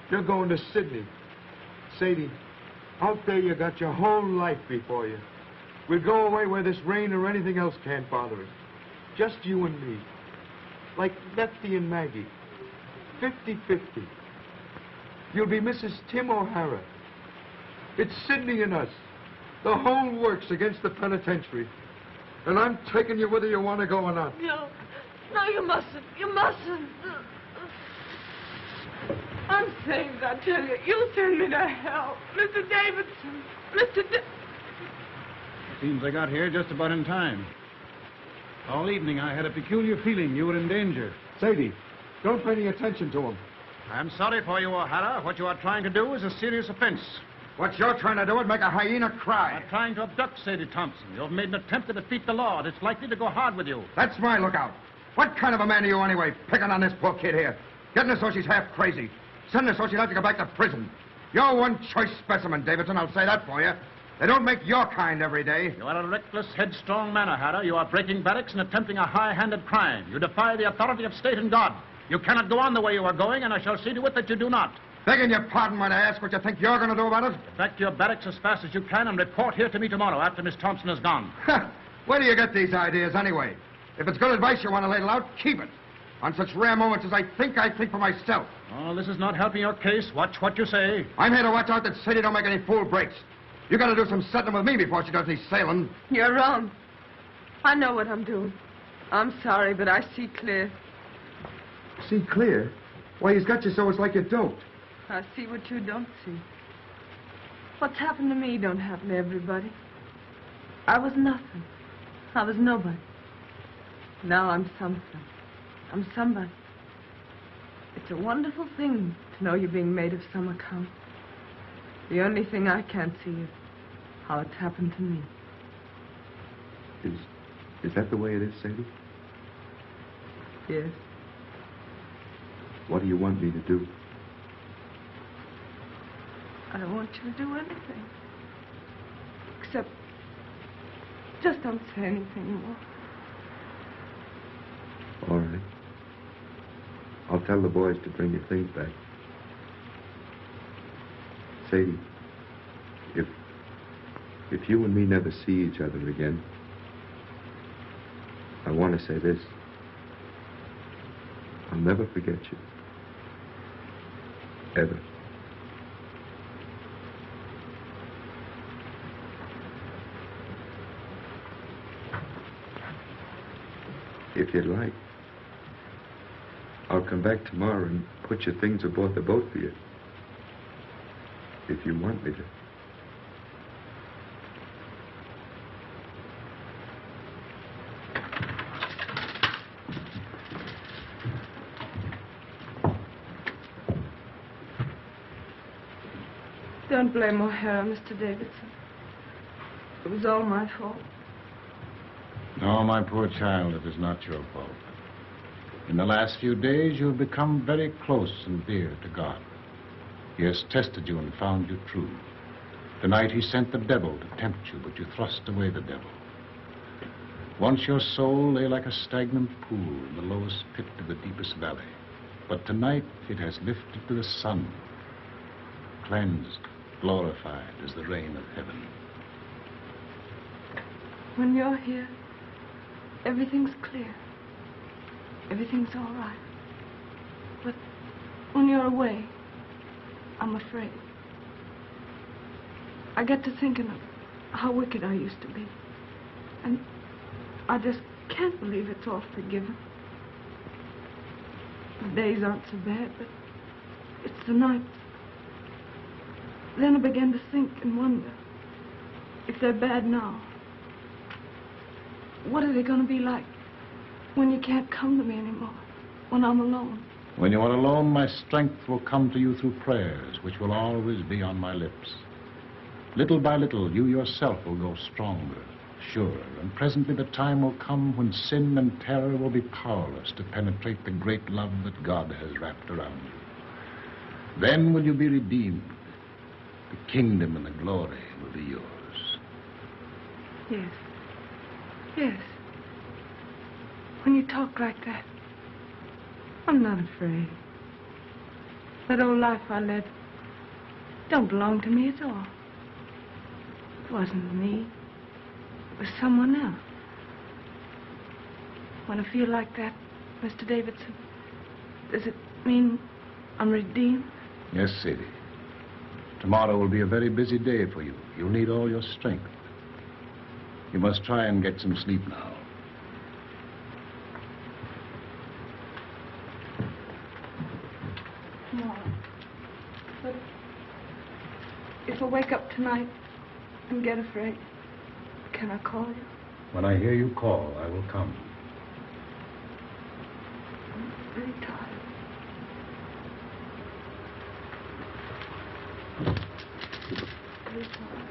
Speaker 13: You're going to Sydney. Sadie, out there you got your whole life before you. We'll go away where this rain or anything else can't bother us. Just you and me. Like Lefty and Maggie. 50-50. You'll be Mrs. Tim O'Hara. It's Sydney and us. The whole works against the penitentiary. And I'm taking you whether you want to go or not.
Speaker 3: No, you mustn't. You mustn't. I'm saved, I tell you. You send me to hell. Mr. Davidson.
Speaker 2: Seems I got here just about in time. All evening I had a peculiar feeling you were in danger.
Speaker 13: Sadie, don't pay any attention to him.
Speaker 2: I'm sorry for you, O'Hara. What you are trying to do is a serious offense.
Speaker 13: What you're trying to do is make a hyena cry.
Speaker 2: You're trying to abduct Sadie Thompson. You've made an attempt to defeat the law, and it's likely to go hard with you.
Speaker 13: That's my lookout. What kind of a man are you anyway, picking on this poor kid here? Getting her so she's half crazy. Sending her so she'll have to go back to prison. You're one choice specimen, Davidson, I'll say that for you. They don't make your kind every day.
Speaker 2: You are a reckless, headstrong man, O'Hara. You are breaking barracks and attempting a high-handed crime. You defy the authority of state and God. You cannot go on the way you are going, and I shall see to it that you do not.
Speaker 13: Begging your pardon when I ask what you think you're going to do about it?
Speaker 2: Get back to your barracks as fast as you can and report here to me tomorrow after Miss Thompson is gone.
Speaker 13: Where do you get these ideas anyway? If it's good advice you want to ladle out, keep it. On such rare moments as I think for myself.
Speaker 2: Oh, this is not helping your case. Watch what you say.
Speaker 13: I'm here to watch out that Sadie don't make any fool breaks. You got to do some settling with me before she does any sailing.
Speaker 3: You're wrong. I know what I'm doing. I'm sorry, but I see clear.
Speaker 13: See clear? Why, he's got you so it's like you don't.
Speaker 3: I see what you don't see. What's happened to me don't happen to everybody. I was nothing. I was nobody. Now I'm something. I'm somebody. It's a wonderful thing to know you're being made of some account. The only thing I can't see is how it's happened to me.
Speaker 13: Is that the way it is, Sadie?
Speaker 3: Yes.
Speaker 13: What do you want me to do?
Speaker 3: I don't want you to do anything. Except, just don't say anything more.
Speaker 13: All right. I'll tell the boys to bring your things back.
Speaker 17: If you and me never see each other again, I want to say this. I'll never forget you. Ever. If you'd like, I'll come back tomorrow and put your things aboard the boat for you. If you want me to.
Speaker 6: Don't blame O'Hara, Mr. Davidson. It was all my fault.
Speaker 2: No, my poor child, it is not your fault. In the last few days, you have become very close and dear to God. He has tested you and found you true. Tonight, he sent the devil to tempt you, but you thrust away the devil. Once your soul lay like a stagnant pool in the lowest pit of the deepest valley. But tonight, it has lifted to the sun, cleansed, glorified as the rain of heaven.
Speaker 6: When you're here, everything's clear. Everything's all right. But when you're away, I'm afraid. I get to thinking of how wicked I used to be. And I just can't believe it's all forgiven. The days aren't so bad, but it's the nights. Then I began to think and wonder, if they're bad now, what are they going to be like when you can't come to me anymore, when I'm alone?
Speaker 2: When you are alone, my strength will come to you through prayers, which will always be on my lips. Little by little, you yourself will grow stronger, surer, and presently the time will come when sin and terror will be powerless to penetrate the great love that God has wrapped around you. Then will you be redeemed. The kingdom and the glory will be yours.
Speaker 6: Yes. Yes. When you talk like that, I'm not afraid. That old life I led don't belong to me at all. It wasn't me. It was someone else. When I feel like that, Mr. Davidson, does it mean I'm redeemed?
Speaker 2: Yes, Sadie. Tomorrow will be a very busy day for you. You'll need all your strength. You must try and get some sleep now.
Speaker 6: Tomorrow. But if I wake up tonight and get afraid, can I call you?
Speaker 2: When I hear you call, I will come.
Speaker 6: I'm very tired. Very tired.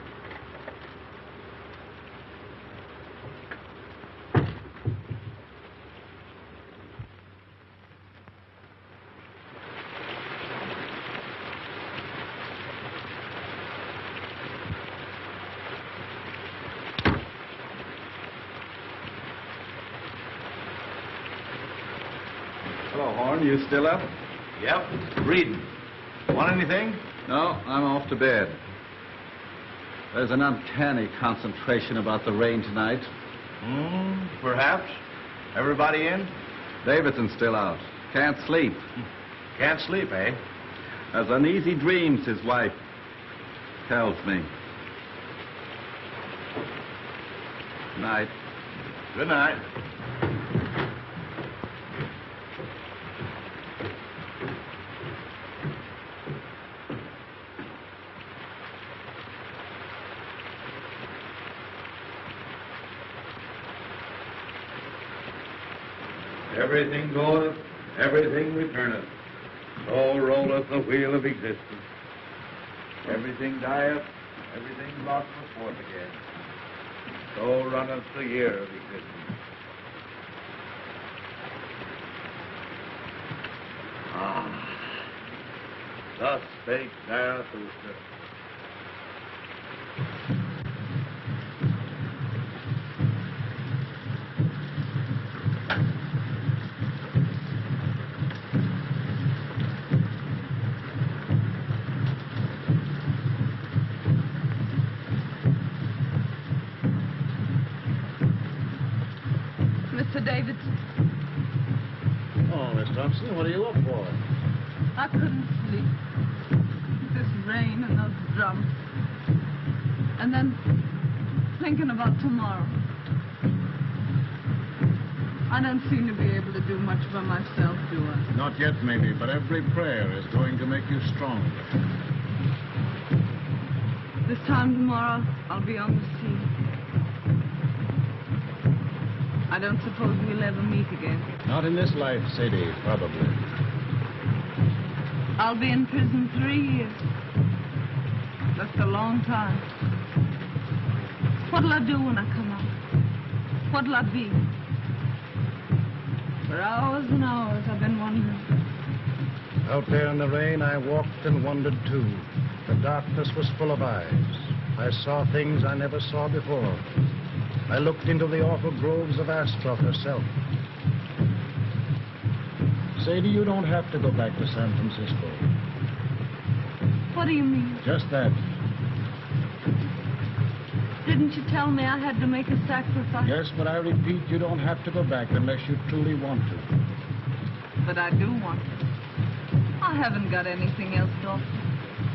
Speaker 8: Hello, Horn. You still up?
Speaker 5: Yep, reading. Want anything?
Speaker 8: No, I'm off to bed. There's an uncanny concentration about the rain tonight.
Speaker 5: Perhaps. Everybody in?
Speaker 8: Davidson's still out. Can't sleep.
Speaker 5: Can't sleep, eh?
Speaker 8: Has uneasy dreams, his wife tells me. Night.
Speaker 5: Good night.
Speaker 9: Everything goeth, everything returneth. So rolleth the wheel of existence. Everything dieth, everything brought forth again. So runneth the year of existence. Thus spake Zarathustra.
Speaker 3: Mr. Davidson.
Speaker 2: Oh, Miss Thompson, what are you up for?
Speaker 3: I couldn't sleep. This rain and those drums. And then thinking about tomorrow. I don't seem to be able to do much for myself, do I?
Speaker 2: Not yet, maybe, but every prayer is going to make you stronger.
Speaker 3: This time tomorrow, I'll be on the sea. I don't suppose we'll ever meet again.
Speaker 2: Not in this life, Sadie, probably.
Speaker 3: I'll be in prison 3 years. That's a long time. What'll I do when I come out? What'll I be? For hours and hours, I've been wondering.
Speaker 2: Out there in the rain, I walked and wondered, too. The darkness was full of eyes. I saw things I never saw before. I looked into the awful groves of Astroth herself. Sadie, you don't have to go back to San Francisco.
Speaker 3: What do you mean?
Speaker 2: Just that.
Speaker 3: Didn't you tell me I had to make a sacrifice?
Speaker 2: Yes, but I repeat, you don't have to go back unless you truly want to.
Speaker 3: But I do want to. I haven't got anything else, Doctor.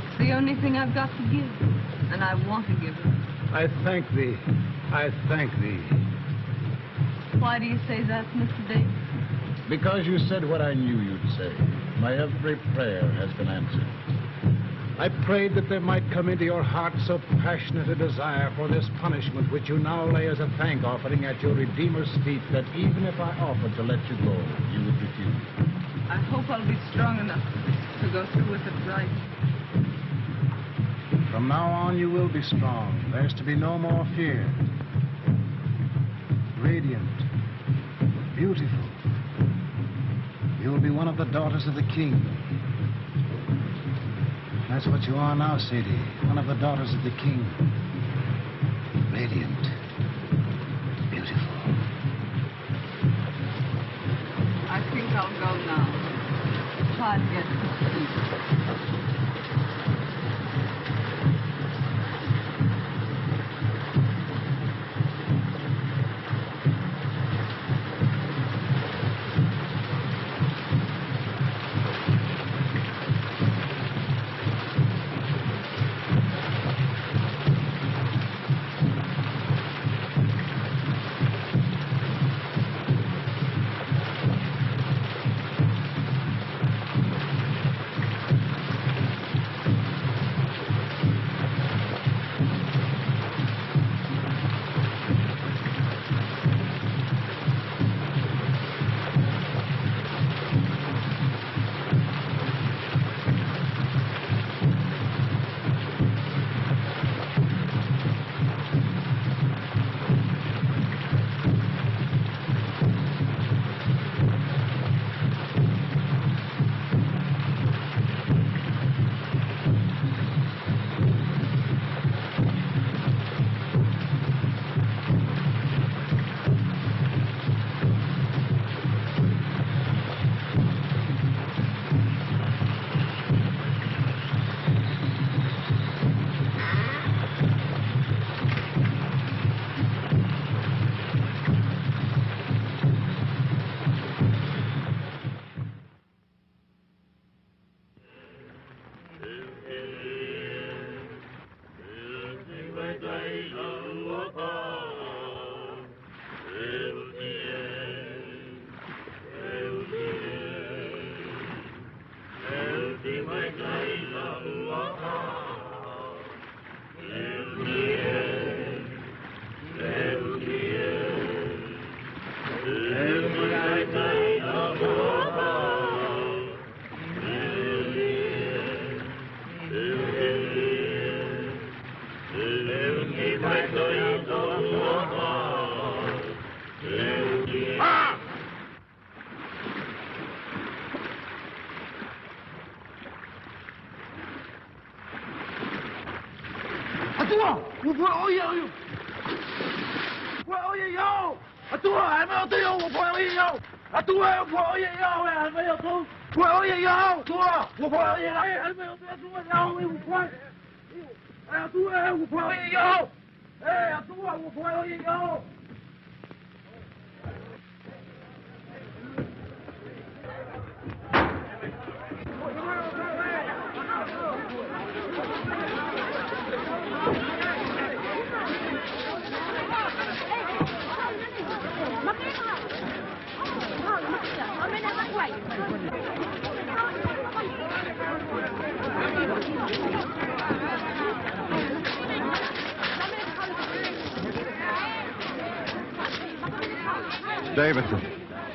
Speaker 3: It's the only thing I've got to give, and I want to give it.
Speaker 2: I thank thee. I thank thee.
Speaker 3: Why do you say that, Mr. Davis?
Speaker 2: Because you said what I knew you'd say. My every prayer has been answered. I prayed that there might come into your heart so passionate a desire for this punishment which you now lay as a thank offering at your Redeemer's feet that even if I offered to let you go, you would refuse.
Speaker 3: I hope I'll be strong enough to go through with it right.
Speaker 2: From now on, you will be strong. There's to be no more fear. Radiant. Beautiful. You'll be one of the daughters of the king. That's what you are now, Sadie. One of the daughters of the king. Radiant. Beautiful.
Speaker 3: I think I'll go now. Try to get to sleep.
Speaker 9: Davidson.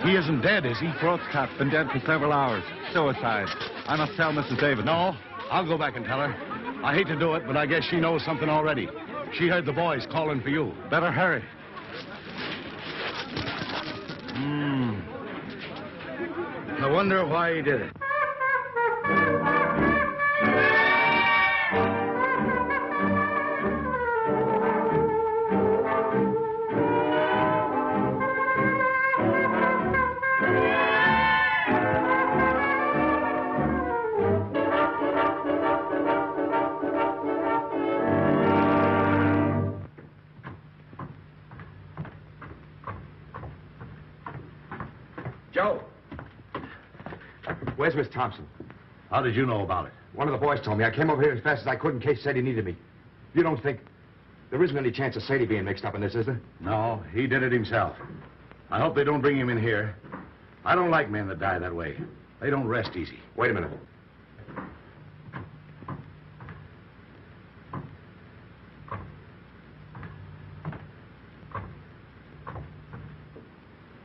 Speaker 9: He isn't dead, is he? Throat's cut. Been dead for several hours. Suicide. I must tell Mrs. Davidson. No, I'll go back and tell her. I hate to do it, but I guess she knows something already. She heard the boys calling for you. Better hurry. I wonder why he did it.
Speaker 13: Joe! Where's Miss Thompson?
Speaker 9: How did you know about it?
Speaker 13: One of the boys told me. I came over here as fast as I could in case Sadie needed me. You don't think there isn't any chance of Sadie being mixed up in this, is there?
Speaker 9: No, he did it himself. I hope they don't bring him in here. I don't like men that die that way. They don't rest easy.
Speaker 13: Wait a minute.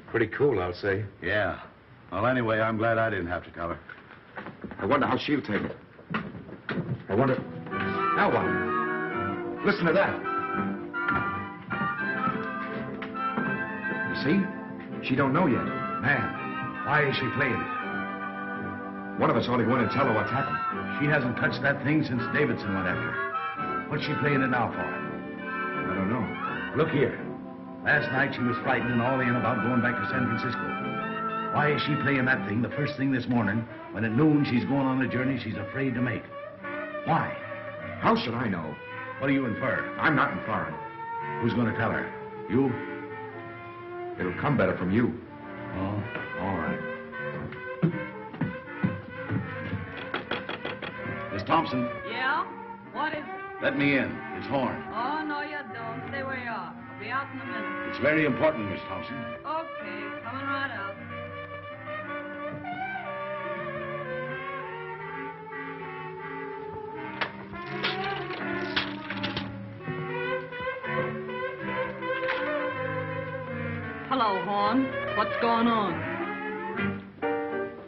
Speaker 13: Pretty cool, I'll say.
Speaker 9: Yeah. Well, anyway, I'm glad I didn't have to tell her.
Speaker 13: I wonder how she'll take it. I wonder... Now what? Listen to that. You see? She don't know yet.
Speaker 9: Man, why is she playing it?
Speaker 13: One of us ought to go in and tell her what's happened.
Speaker 9: She hasn't touched that thing since Davidson went after her. What's she playing it now for?
Speaker 13: I don't know.
Speaker 9: Look here. Last night she was frightened and all in about going back to San Francisco. Why is she playing that thing the first thing this morning when at noon she's going on a journey she's afraid to make? Why?
Speaker 13: How should I know?
Speaker 9: What do you infer?
Speaker 13: I'm not inferring.
Speaker 9: Who's going to tell her? You?
Speaker 13: It'll come better from you.
Speaker 9: Oh, all right. Miss Thompson.
Speaker 3: Yeah? What is it?
Speaker 9: Let me in. It's Horn.
Speaker 3: Oh, no, you don't. Stay where you are. I'll be out in a minute.
Speaker 9: It's very important, Miss Thompson.
Speaker 3: Okay, coming right out. Hello, Horn. What's going on?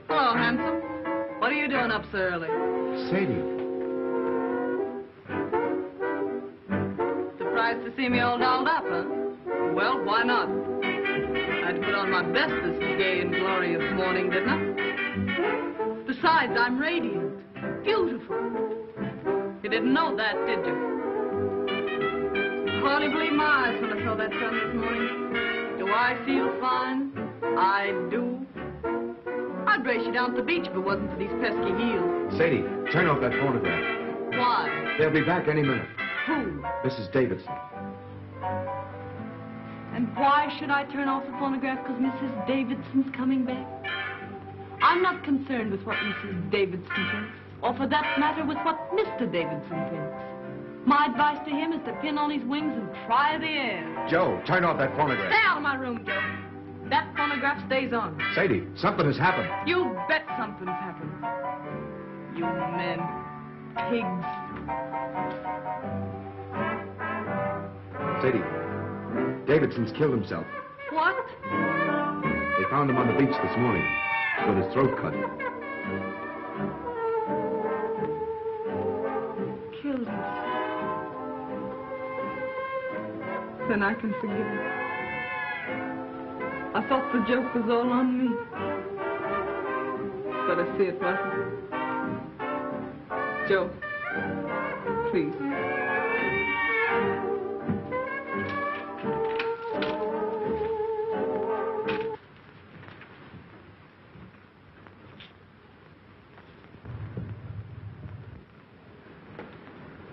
Speaker 3: Hello, handsome. What are you doing up so early?
Speaker 13: Sadie.
Speaker 3: Surprised to see me all dolled up, huh? Well, why not? I had to put on my best this gay and glorious morning, didn't I? Besides, I'm radiant. Beautiful. You didn't know that, did you? Hardly believed my eyes when I saw that sun this morning. Do I feel fine? I do. I'd race you down to the beach if it wasn't for these pesky heels.
Speaker 13: Sadie, turn off that phonograph.
Speaker 3: Why?
Speaker 13: They'll be back any minute.
Speaker 3: Who?
Speaker 13: Mrs. Davidson.
Speaker 3: And why should I turn off the phonograph? Because Mrs. Davidson's coming back? I'm not concerned with what Mrs. Davidson thinks, or for that matter with what Mr. Davidson thinks. My advice to him is to pin on his wings and try the air.
Speaker 13: Joe, turn off that phonograph.
Speaker 3: Stay out of my room, Joe. That phonograph stays on.
Speaker 13: Sadie, something has happened.
Speaker 3: You bet something's happened. You men. Pigs.
Speaker 13: Sadie, Davidson's killed himself.
Speaker 3: What?
Speaker 13: They found him on the beach this morning with his throat cut.
Speaker 3: Killed himself. Then I can forgive him. I thought the joke was all on me. But I see it wasn't. Joe, please.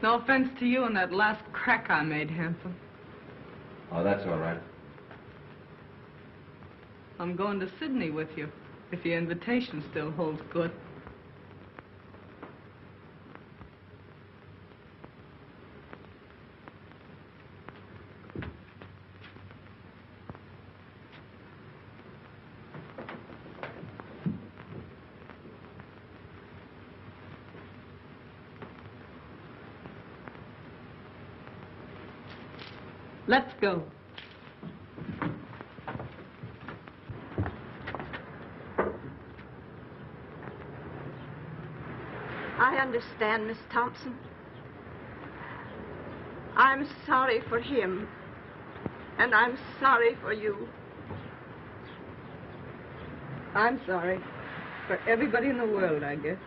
Speaker 3: No offense to you and that last crack I made, handsome.
Speaker 13: Oh, that's all right.
Speaker 3: I'm going to Sydney with you, if your invitation still holds good. Let's go.
Speaker 6: I understand, Miss Thompson. I'm sorry for him, and I'm sorry for you.
Speaker 3: I'm sorry for everybody in the world, I guess.